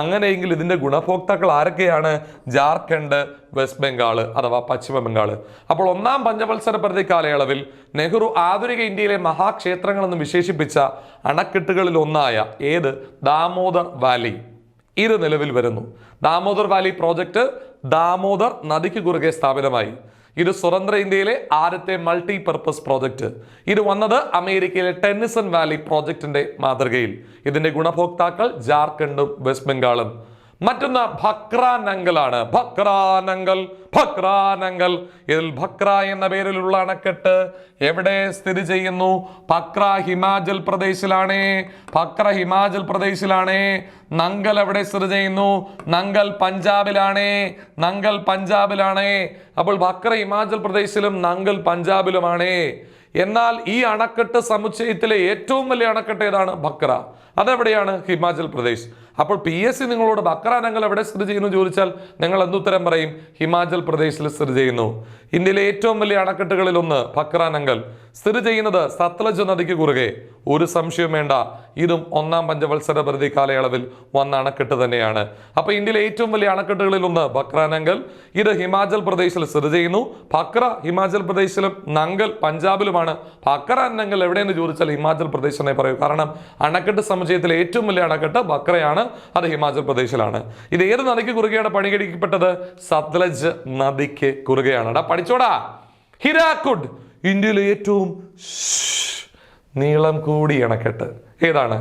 അങ്ങനെയെങ്കിൽ ഇതിന്റെ ഗുണഭോക്താക്കൾ ആരൊക്കെയാണ്? ജാർഖണ്ഡ്, വെസ്റ്റ് ബംഗാൾ അഥവാ പശ്ചിമ ബംഗാൾ. അപ്പോൾ ഒന്നാം പഞ്ചവത്സര പദ്ധതി കാലയളവിൽ നെഹ്റു ആധുനിക ഇന്ത്യയിലെ മഹാക്ഷേത്രങ്ങളെന്ന് വിശേഷിപ്പിച്ച അണക്കെട്ടുകളിൽ ഒന്നായ ഏത്? ദാമോദർ വാലി. ഇത് നിലവിൽ വരുന്നു. ദാമോദർ വാലി പ്രോജക്റ്റ് ദാമോദർ നദിക്ക് കുറുകെ സ്ഥാപിതമായി. ഇത് സ്വതന്ത്ര ഇന്ത്യയിലെ ആദ്യത്തെ മൾട്ടിപർപ്പസ് പ്രോജക്റ്റ്. ഇത് വന്നത് അമേരിക്കയിലെ ടെന്നിസൺ വാലി പ്രോജക്റ്റിന്റെ മാതൃകയിൽ. ഇതിന്റെ ഗുണഭോക്താക്കൾ ജാർഖണ്ഡും വെസ്റ്റ് ബംഗാളും. മറ്റൊന്ന് ഭക്രാനങ്കൽ ആണ്. ഭക്രാനങ്കൽ. ഇതിൽ ഭക്ര എന്ന പേരിലുള്ള അണക്കെട്ട് എവിടെ സ്ഥിതി ചെയ്യുന്നു? ഭക്ര ഹിമാചൽ പ്രദേശിലാണ്. നങ്കൽ എവിടെ സ്ഥിതി ചെയ്യുന്നു? നങ്കൽ പഞ്ചാബിലാണ്. അപ്പോൾ ഭക്ര ഹിമാചൽ പ്രദേശിലും നങ്കൽ പഞ്ചാബിലുമാണ്. എന്നാൽ ഈ അണക്കെട്ട് സമുച്ചയത്തിലെ ഏറ്റവും വലിയ അണക്കെട്ട് ഏതാണ്? ഭക്ര. അതെവിടെയാണ്? ഹിമാചൽ പ്രദേശ്. അപ്പോൾ PSC നിങ്ങളോട് ഭക്രാനങ്കൽ എവിടെ സ്ഥിതി ചെയ്യുന്നു ചോദിച്ചാൽ നിങ്ങൾ എന്തുത്തരം പറയും? ഹിമാചൽ പ്രദേശിൽ സ്ഥിതി ചെയ്യുന്നു. ഇന്ത്യയിലെ ഏറ്റവും വലിയ അണക്കെട്ടുകളിൽ ഒന്ന് ഭക്രാനങ്കൽ സ്ഥിതി ചെയ്യുന്നത് സത്ലജ് നദിക്ക് കുറുകെ. ഒരു സംശയവും വേണ്ട, ഇതും ഒന്നാം പഞ്ചവത്സര പദ്ധതി കാലയളവിൽ വന്ന അണക്കെട്ട് തന്നെയാണ്. അപ്പൊ ഇന്ത്യയിലെ ഏറ്റവും വലിയ അണക്കെട്ടുകളിൽ ഒന്ന് ഭക്രാനങ്കൽ. ഇത് ഹിമാചൽ പ്രദേശിൽ സ്ഥിതി ചെയ്യുന്നു. ഭക്ര ഹിമാചൽ പ്രദേശിലും നങ്കൽ പഞ്ചാബിലുമാണ്. ഭക്രാനങ്കൽ എവിടെയെന്ന് ചോദിച്ചാൽ ഹിമാചൽ പ്രദേശ് എന്നേ പറയൂ. കാരണം അണക്കെട്ട് സമുച്ചയത്തിലെ ഏറ്റവും വലിയ അണക്കെട്ട് ഭക്രയാണ്. അത് ഹിമാചൽ പ്രദേശിലാണ്. ഇത് ഏത് നദിക്ക് കുറുകെയാണ് പണികഴിക്കപ്പെട്ടത്? സത്ലജ് നദിക്ക് കുറുകയാണ്. പഠിച്ചോടാ. ഹിരാക്കുഡ് ഇന്ത്യയിലെ ഏറ്റവും നീളം കൂടിയ അണക്കെട്ട് ഏതാണ്?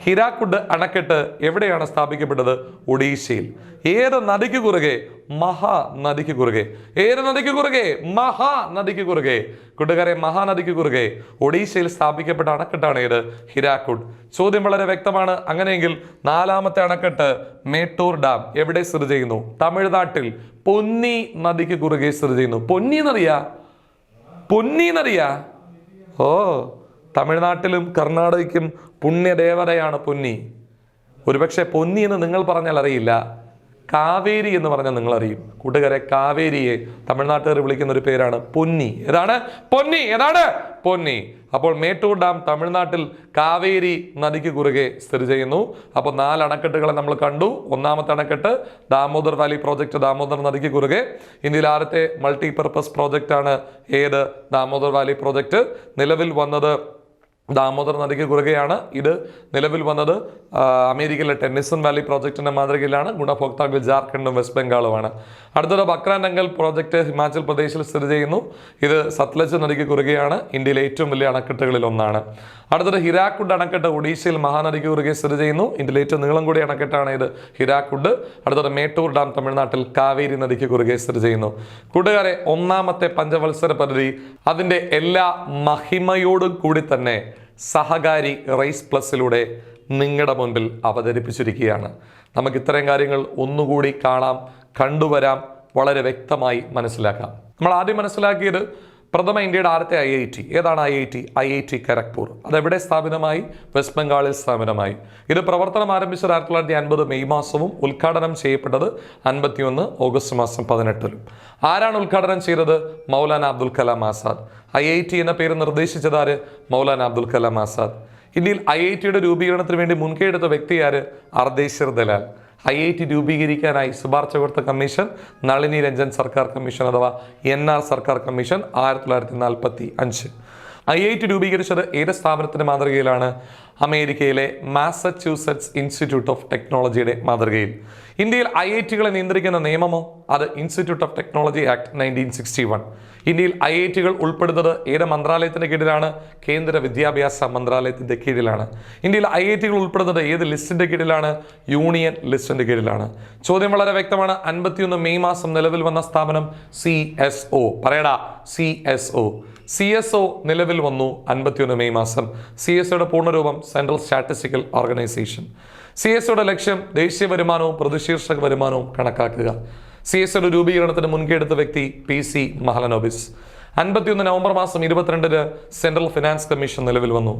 ഹിരാക്കുഡ് അണക്കെട്ട് എവിടെയാണ് സ്ഥാപിക്കപ്പെട്ടത്? ഒഡീഷയിൽ. ഏത് നദിക്ക് കുറുകെ? മഹാനദിക്ക് കുറുകെ. ഏത് നദിക്ക് കുറുകെ? മഹാനദിക്ക് കുറുകെ. കൂട്ടുകാരെ, മഹാനദിക്ക് കുറുകെ ഒഡീഷയിൽ സ്ഥാപിക്കപ്പെട്ട അണക്കെട്ടാണ് ഏത്? ഹിരാക്കുഡ്. ചോദ്യം വളരെ വ്യക്തമാണ്. അങ്ങനെയെങ്കിൽ നാലാമത്തെ അണക്കെട്ട് മേട്ടൂർ ഡാം എവിടെ സ്ഥിതി ചെയ്യുന്നു? തമിഴ്നാട്ടിൽ പൊന്നി നദിക്ക് കുറുകെ സ്ഥിതി ചെയ്യുന്നു. പൊന്നി എന്നറിയാ? ഓ, തമിഴ്നാട്ടിലും കർണാടകയ്ക്കും പുണ്യദേവതയാണ് പൊന്നി. ഒരുപക്ഷെ പൊന്നി എന്ന് നിങ്ങൾ പറഞ്ഞാൽ അറിയില്ല, കാവേരി എന്ന് പറഞ്ഞാൽ നിങ്ങൾ അറിയും. കൂട്ടുകാരെ, കാവേരിയെ തമിഴ്നാട്ടുകാർ വിളിക്കുന്ന ഒരു പേരാണ് പൊന്നി. ഏതാണ്? പൊന്നി. അപ്പോൾ മേട്ടൂർ ഡാം തമിഴ്നാട്ടിൽ കാവേരി നദിക്ക് കുറുകെ സ്ഥിതി ചെയ്യുന്നു. അപ്പോൾ 4 അണക്കെട്ടുകളെ നമ്മൾ കണ്ടു. ഒന്നാമത്തെ അണക്കെട്ട് ദാമോദർ വാലി പ്രോജക്റ്റ്, ദാമോദർ നദിക്ക് കുറുകെ. ഇന്ത്യയിൽ ആദ്യത്തെ മൾട്ടിപർപ്പസ് പ്രോജക്റ്റ് ആണ് ഏത്? Damodar Valley project. നിലവിൽ വന്നത് ദാമോദർ നദിക്ക് കുറുകെയാണ്. ഇത് നിലവിൽ വന്നത് അമേരിക്കയിലെ ടെന്നിസൺ വാലി പ്രോജക്റ്റിന്റെ മാതൃകയിലാണ്. ഗുണഭോക്താക്കൾ ജാർഖണ്ഡും വെസ്റ്റ് ബംഗാളുമാണ്. അടുത്തത് ഭക്രാനങ്കൽ പ്രോജക്റ്റ് ഹിമാചൽ പ്രദേശിൽ സ്ഥിതി ചെയ്യുന്നു. ഇത് സത്ലജ് നദിക്ക് കുറുകെയാണ്. ഇന്ത്യയിലെ ഏറ്റവും വലിയ അണക്കെട്ടുകളിൽ ഒന്നാണ്. അടുത്തത് ഹിരാക്കുഡ് അണക്കെട്ട് ഒഡീഷയിൽ മഹാനദിക്ക് കുറുകെ സ്ഥിതി ചെയ്യുന്നു. ഇന്ത്യയിലെ ഏറ്റവും നീളം കൂടിയ അണക്കെട്ടാണ് ഇത് ഹിരാക്കുഡ്. അടുത്തത് മേട്ടൂർ ഡാം തമിഴ്നാട്ടിൽ കാവേരി നദിക്ക് കുറുകെ സ്ഥിതി ചെയ്യുന്നു. കൂട്ടുകാരെ, ഒന്നാമത്തെ പഞ്ചവത്സര പദ്ധതി അതിൻ്റെ എല്ലാ മഹിമയോടും കൂടി തന്നെ സഹകാരി റൈസ് പ്ലസിലൂടെ നിങ്ങളുടെ മുൻപിൽ അവതരിപ്പിച്ചിരിക്കുകയാണ്. നമുക്ക് ഇത്തരം കാര്യങ്ങൾ ഒന്നുകൂടി കാണാം, കണ്ടുവരാം, വളരെ വ്യക്തമായി മനസ്സിലാക്കാം. നമ്മൾ ആദ്യം മനസ്സിലാക്കിയത് പ്രഥമ ഇന്ത്യയുടെ ആദ്യത്തെ IIT ഏതാണ്? IIT ഖരഗ്പൂർ. അതെവിടെ സ്ഥാപിതമായി? വെസ്റ്റ് ബംഗാളിൽ സ്ഥാപിതമായി. ഇത് പ്രവർത്തനം ആരംഭിച്ചത് 1950 മെയ് മാസവും ഉദ്ഘാടനം ചെയ്യപ്പെട്ടത് 51 ഓഗസ്റ്റ് മാസം 18. ആരാണ് ഉദ്ഘാടനം ചെയ്തത്? മൗലാന അബ്ദുൽ കലാം ആസാദ്. IIT എന്ന പേര് നിർദ്ദേശിച്ചത് ആര്? മൗലാന അബ്ദുൽ കലാം ആസാദ്. ഇന്ത്യയിൽ IITയുടെ രൂപീകരണത്തിന് വേണ്ടി മുൻകൈ എടുത്ത വ്യക്തി ആര്? അർദേശർ ദലാൽ. IIT രൂപീകരിക്കാനായി ശുപാർശ കൊടുത്ത കമ്മീഷൻ നളിനി രഞ്ജൻ സർക്കാർ കമ്മീഷൻ അഥവാ NR സർക്കാർ കമ്മീഷൻ 1945. IIT രൂപീകരിച്ചത് ഏത് സ്ഥാപനത്തിന്റെ മാതൃകയിലാണ്? അമേരിക്കയിലെ മാസച്യൂസെറ്റ്സ് ഇൻസ്റ്റിറ്റ്യൂട്ട് ഓഫ് ടെക്നോളജിയുടെ മാതൃകയിൽ. ഇന്ത്യയിൽ IIT-കളെ നിയന്ത്രിക്കുന്ന നിയമമോ? അത് ഇൻസ്റ്റിറ്റ്യൂട്ട് ഓഫ് ടെക്നോളജി ആക്ട് 1961. ഇന്ത്യയിൽ IIT-കൾ ഉൾപ്പെടുന്നത് ഏത് മന്ത്രാലയത്തിന്റെ കീഴിലാണ്? കേന്ദ്ര വിദ്യാഭ്യാസ മന്ത്രാലയത്തിന്റെ കീഴിലാണ്. ഇന്ത്യയിൽ IIT-കൾ ഉൾപ്പെടുന്നത് ഏത് ലിസ്റ്റിന്റെ കീഴിലാണ്? യൂണിയൻ ലിസ്റ്റിന്റെ കീഴിലാണ്. ചോദ്യം വളരെ വ്യക്തമാണ്. 51 മെയ് മാസം നിലവിൽ വന്ന സ്ഥാപനം CSO. പറയടാ, CSO നിലവിൽ വന്നു 51 മെയ് മാസം. CSOയുടെ പൂർണ്ണരൂപം സെൻട്രൽ സ്റ്റാറ്റിസ്റ്റിക്കൽ ഓർഗനൈസേഷൻ. CSOയുടെ ലക്ഷ്യം ദേശീയ വരുമാനവും പ്രതിശീർഷക വരുമാനവും കണക്കാക്കുക. CSOയുടെ രൂപീകരണത്തിന് മുൻകൈ എടുത്ത വ്യക്തി PC മഹലനോബിസ്. 51 നവംബർ മാസം 22-ന് സെൻട്രൽ ഫിനാൻസ് കമ്മീഷൻ നിലവിൽ വന്നു.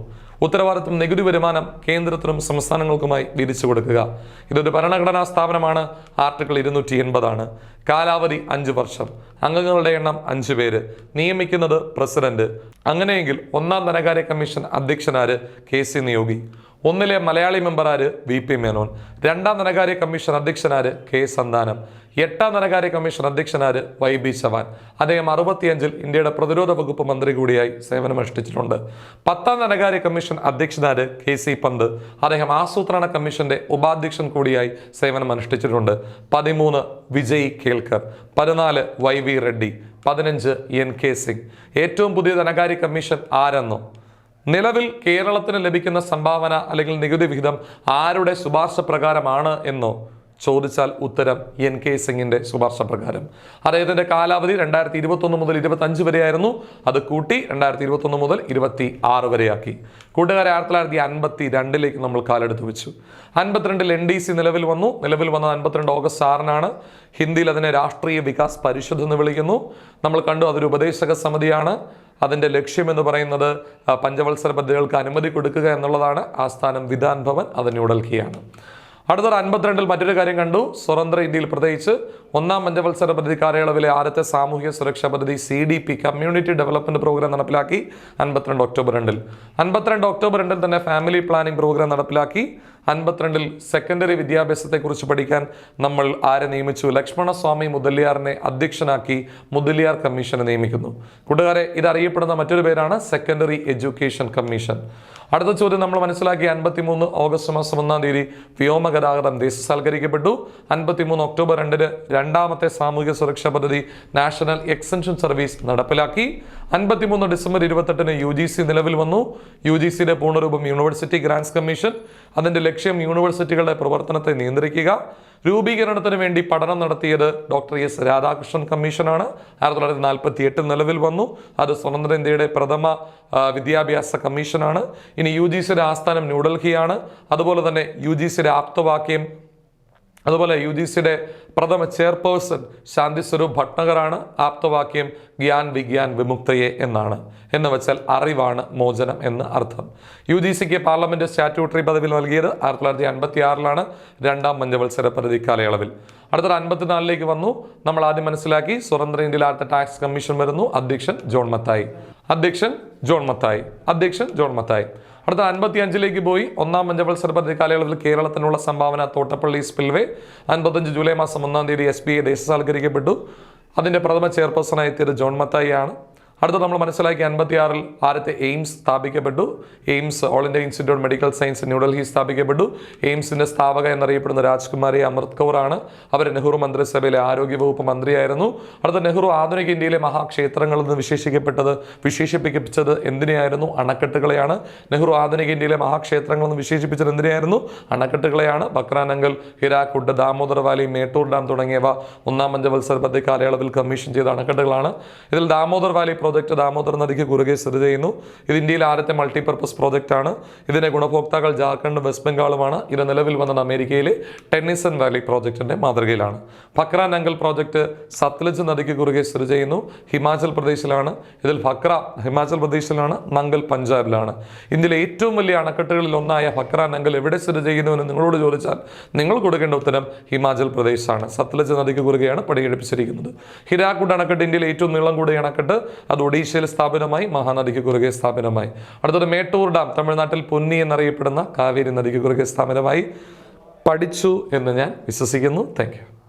ഉത്തരവാദിത്വം നികുതി വരുമാനം കേന്ദ്രത്തിനും സംസ്ഥാനങ്ങൾക്കുമായി വീതിച്ചു കൊടുക്കുക. ഇതൊരു ഭരണഘടനാ സ്ഥാപനമാണ്. ആർട്ടിക്കിൾ 280 ആണ്. കാലാവധി 5 വർഷം. അംഗങ്ങളുടെ എണ്ണം 5 പേര്. നിയമിക്കുന്നത് പ്രസിഡന്റ്. അങ്ങനെയെങ്കിൽ ഒന്നാം ധനകാര്യ കമ്മീഷൻ അധ്യക്ഷനാര്? KC നിയോഗി. ഒന്നിലെ മലയാളി മെമ്പറാര്? VP മേനോൻ. രണ്ടാം ധനകാര്യ കമ്മീഷൻ അധ്യക്ഷനാര്? K സന്താനം. എട്ടാം ധനകാര്യ കമ്മീഷൻ അധ്യക്ഷനാര്? YB ചവാൻ. അദ്ദേഹം 65-ൽ ഇന്ത്യയുടെ പ്രതിരോധ വകുപ്പ് മന്ത്രി കൂടിയായി സേവനമനുഷ്ഠിച്ചിട്ടുണ്ട്. 10ാം ധനകാര്യ കമ്മീഷൻ അധ്യക്ഷനാര്? KC പന്ത്. അദ്ദേഹം ആസൂത്രണ കമ്മീഷന്റെ ഉപാധ്യക്ഷൻ കൂടിയായി സേവനമനുഷ്ഠിച്ചിട്ടുണ്ട്. 13 വിജയ് കേൽക്കർ. 14 YV റെഡ്ഡി. 15 NK സിംഗ്. ഏറ്റവും പുതിയ ധനകാര്യ കമ്മീഷൻ ആരെന്നോ? നിലവിൽ കേരളത്തിന് ലഭിക്കുന്ന സംഭാവന അല്ലെങ്കിൽ നികുതി വിഹിതം ആരുടെ ശുപാർശ പ്രകാരമാണ് എന്നോ ചോദിച്ചാൽ ഉത്തരം NK സിംഗിന്റെ ശുപാർശ പ്രകാരം. അദ്ദേഹത്തിന്റെ കാലാവധി 2021 മുതൽ 25 വരെയായിരുന്നു. അത് കൂട്ടി 2021 മുതൽ 26 വരെയാക്കി. കൂട്ടുകാരെ, 1952 നമ്മൾ കാലെടുത്ത് വെച്ചു. 52-ൽ NDC നിലവിൽ വന്നു. നിലവിൽ വന്നത് 52 ഓഗസ്റ്റ് 6-നാണ്. ഹിന്ദിയിൽ അതിനെ രാഷ്ട്രീയ വികാസ് പരിഷത്ത് എന്ന് വിളിക്കുന്നു. നമ്മൾ കണ്ടു, അതൊരു ഉപദേശക സമിതിയാണ്. അതിൻ്റെ ലക്ഷ്യമെന്ന് പറയുന്നത് പഞ്ചവത്സര പദ്ധതികൾക്ക് അനുമതി കൊടുക്കുക എന്നുള്ളതാണ്. ആസ്ഥാനം വിധാൻ ഭവൻ, അത് ന്യൂഡൽഹിയാണ്. അടുത്തത് 52-ൽ മറ്റൊരു കാര്യം കണ്ടു. സ്വതന്ത്ര ഇന്ത്യയിൽ പ്രത്യേകിച്ച് ഒന്നാം പഞ്ചവത്സര പദ്ധതി കാലയളവിലെ ആദ്യത്തെ സാമൂഹ്യ സുരക്ഷാ പദ്ധതി CDP കമ്മ്യൂണിറ്റി ഡെവലപ്മെന്റ് പ്രോഗ്രാം നടപ്പിലാക്കി 52 ഒക്ടോബർ 2-ൽ. 52 ഒക്ടോബർ 2-ൽ തന്നെ ഫാമിലി പ്ലാനിംഗ് പ്രോഗ്രാം നടപ്പിലാക്കി. 52-ൽ സെക്കൻഡറി വിദ്യാഭ്യാസത്തെക്കുറിച്ച് പഠിക്കാൻ നമ്മൾ ആരെ നിയമിച്ചു? ലക്ഷ്മണസ്വാമി മുതലിയാറിനെ അധ്യക്ഷനാക്കി മുതലിയാർ കമ്മീഷനെ നിയമിക്കുന്നു. കൂട്ടുകാരെ, ഇതറിയപ്പെടുന്ന മറ്റൊരു പേരാണ് സെക്കൻഡറി എഡ്യൂക്കേഷൻ കമ്മീഷൻ. അടുത്ത ചോദ്യം നമ്മൾ മനസ്സിലാക്കി. 53 ഓഗസ്റ്റ് മാസം 1-ാം തീയതി വ്യോമഗതാഗതം ദേശസാൽക്കരിക്കപ്പെട്ടു. 53 ഒക്ടോബർ 2-ന് രണ്ടാമത്തെ സാമൂഹിക സുരക്ഷാ പദ്ധതി നാഷണൽ എക്സ്റ്റൻഷൻ സർവീസ് നടപ്പിലാക്കി. 53 ഡിസംബർ 28-ന് UGC നിലവിൽ വന്നു. UGCയുടെ പൂർണ്ണരൂപം യൂണിവേഴ്സിറ്റി ഗ്രാന്റ്സ് കമ്മീഷൻ. അതിന്റെ ലക്ഷ്യം യൂണിവേഴ്സിറ്റികളുടെ പ്രവർത്തനത്തെ നിയന്ത്രിക്കുക. രൂപീകരണത്തിന് വേണ്ടി പഠനം നടത്തിയത് ഡോക്ടർ S രാധാകൃഷ്ണൻ കമ്മീഷനാണ്. 1948-ൽ നിലവിൽ വന്നു. അത് സ്വതന്ത്ര ഇന്ത്യയുടെ പ്രഥമ വിദ്യാഭ്യാസ കമ്മീഷനാണ്. ഇനി UGCയുടെ ആസ്ഥാനം ന്യൂഡൽഹിയാണ്. അതുപോലെ തന്നെ UGCയുടെ ആപ്തവാക്യം, അതുപോലെ UGCയുടെ പ്രഥമ ചെയർപേഴ്സൺ ശാന്തി സ്വരൂപ് ഭട്നഗറാണ്. ആപ്തവാക്യം ഗ്യാൻ വിഗ്യാൻ വിമുക്തയെ എന്നാണ്. എന്ന് വെച്ചാൽ അറിവാണ് മോചനം എന്ന് അർത്ഥം. UGCക്ക് പാർലമെന്റ് സ്റ്റാറ്റ്യൂട്ടറി പദവി നൽകിയത് 1956-ലാണ്, രണ്ടാം പഞ്ചവത്സര പദ്ധതി കാലയളവിൽ. അടുത്തത് 54-ലേക്ക് വന്നു. നമ്മൾ ആദ്യം മനസ്സിലാക്കി സ്വതന്ത്ര ഇന്ത്യയിൽ ആദ്യത്തെ ടാക്സ് കമ്മീഷൻ വരുന്നു. അധ്യക്ഷൻ ജോൺ മത്തായി. അടുത്ത 55-ലേക്ക് പോയി. ഒന്നാം പഞ്ചവത്സര പദ്ധതി കാലയളവിൽ കേരളത്തിനുള്ള സംഭാവന തോട്ടപ്പള്ളി സ്പിൽവേ. 55 ജൂലൈ മാസം 1-ാം തീയതി SBI ദേശസാൽക്കരിക്കപ്പെട്ടു. അതിന്റെ പ്രഥമ ചെയർപേഴ്സണായി എത്തിയത് ജോൺ മത്തായി ആണ്. അടുത്ത നമ്മൾ മനസ്സിലാക്കി 56-ൽ ആദ്യത്തെ എയിംസ് സ്ഥാപിക്കപ്പെട്ടു. AIIMS all India institute medical science New Delhi സ്ഥാപിക്കപ്പെട്ടു. എയിംസിന്റെ സ്ഥാപക എന്നറിയപ്പെടുന്ന രാജ്കുമാരി അമൃത് കൗർ ആണ്. അവർ നെഹ്റു മന്ത്രിസഭയിലെ ആരോഗ്യവകുപ്പ് മന്ത്രിയായിരുന്നു. അടുത്ത നെഹ്റു ആധുനിക ഇന്ത്യയിലെ മഹാക്ഷേത്രങ്ങൾ എന്ന് വിശേഷിപ്പിച്ചത് എന്തിനെയായിരുന്നു? അണക്കെട്ടുകളെയാണ്. നെഹ്റു ആധുനിക ഇന്ത്യയിലെ മഹാക്ഷേത്രങ്ങൾ എന്ന് വിശേഷിപ്പിച്ചത് എന്തിനെയായിരുന്നു? അണക്കെട്ടുകളെയാണ്. ബക്രാനങ്കൽ, ഹിരാക്കുഡ്, ദാമോദർ വാലി, മേട്ടൂർ ഡാം തുടങ്ങിയവ ഒന്നാം പഞ്ചവത്സര പദ്ധതി കാലയളവിൽ കമ്മീഷൻ ചെയ്ത അണക്കെട്ടുകളാണ്. ഇതിൽ ദാമോദർ വാലി പ്രോജക്റ്റ് ദാമോദർ നദിക്ക് കുറുകെ സ്ഥിതി ചെയ്യുന്നു. ഇത് ഇന്ത്യയിൽ ആദ്യത്തെ മൾട്ടിപർപ്പസ് പ്രോജക്റ്റ് ആണ്. ഇതിന്റെ ഗുണഭോക്താക്കൾ ജാർഖണ്ഡും വെസ്റ്റ് ബംഗാളുമാണ്. ഇത് നിലവിൽ വന്നത് അമേരിക്കയിലെ ടെന്നിസൺ വാലി പ്രോജക്റ്റിന്റെ മാതൃകയിലാണ്. ഭക്ര നങ്കൽ പ്രോജക്റ്റ് സത്ലജ് നദിക്ക് കുറുകെ സ്ഥിതി ചെയ്യുന്നു. ഹിമാചൽ പ്രദേശിലാണ്. ഇതിൽ ഭക്ര ഹിമാചൽ പ്രദേശിലാണ്, നങ്കൽ പഞ്ചാബിലാണ്. ഇന്ത്യയിലെ ഏറ്റവും വലിയ അണക്കെട്ടുകളിൽ ഒന്നായ ഭക്ര നങ്കൽ എവിടെ സ്ഥിതി ചെയ്യുന്നുവെന്ന് നിങ്ങളോട് ചോദിച്ചാൽ നിങ്ങൾ കൊടുക്കേണ്ട ഉത്തരം ഹിമാചൽ പ്രദേശാണ്. സത്ലജ് നദിക്ക് കുറുകെയാണ് പണിയെടുപ്പിച്ചിരിക്കുന്നത്. ഹിരാക്കുഡ് അണക്കെട്ട് ഇന്ത്യയിലെ ഏറ്റവും നീളം കൂടിയ അണക്കെട്ട്. അത് ഒഡീഷയിൽ സ്ഥാപിതമായി, മഹാനദിക്ക് കുറുകെ സ്ഥാപിതമായി. അടുത്തത് മേട്ടൂർ ഡാം തമിഴ്നാട്ടിൽ പൊന്നി എന്നറിയപ്പെടുന്ന കാവേരി നദിക്ക് കുറുകെ സ്ഥാപിതമായി. പഠിച്ചു എന്ന് ഞാൻ വിശ്വസിക്കുന്നു. Thank you.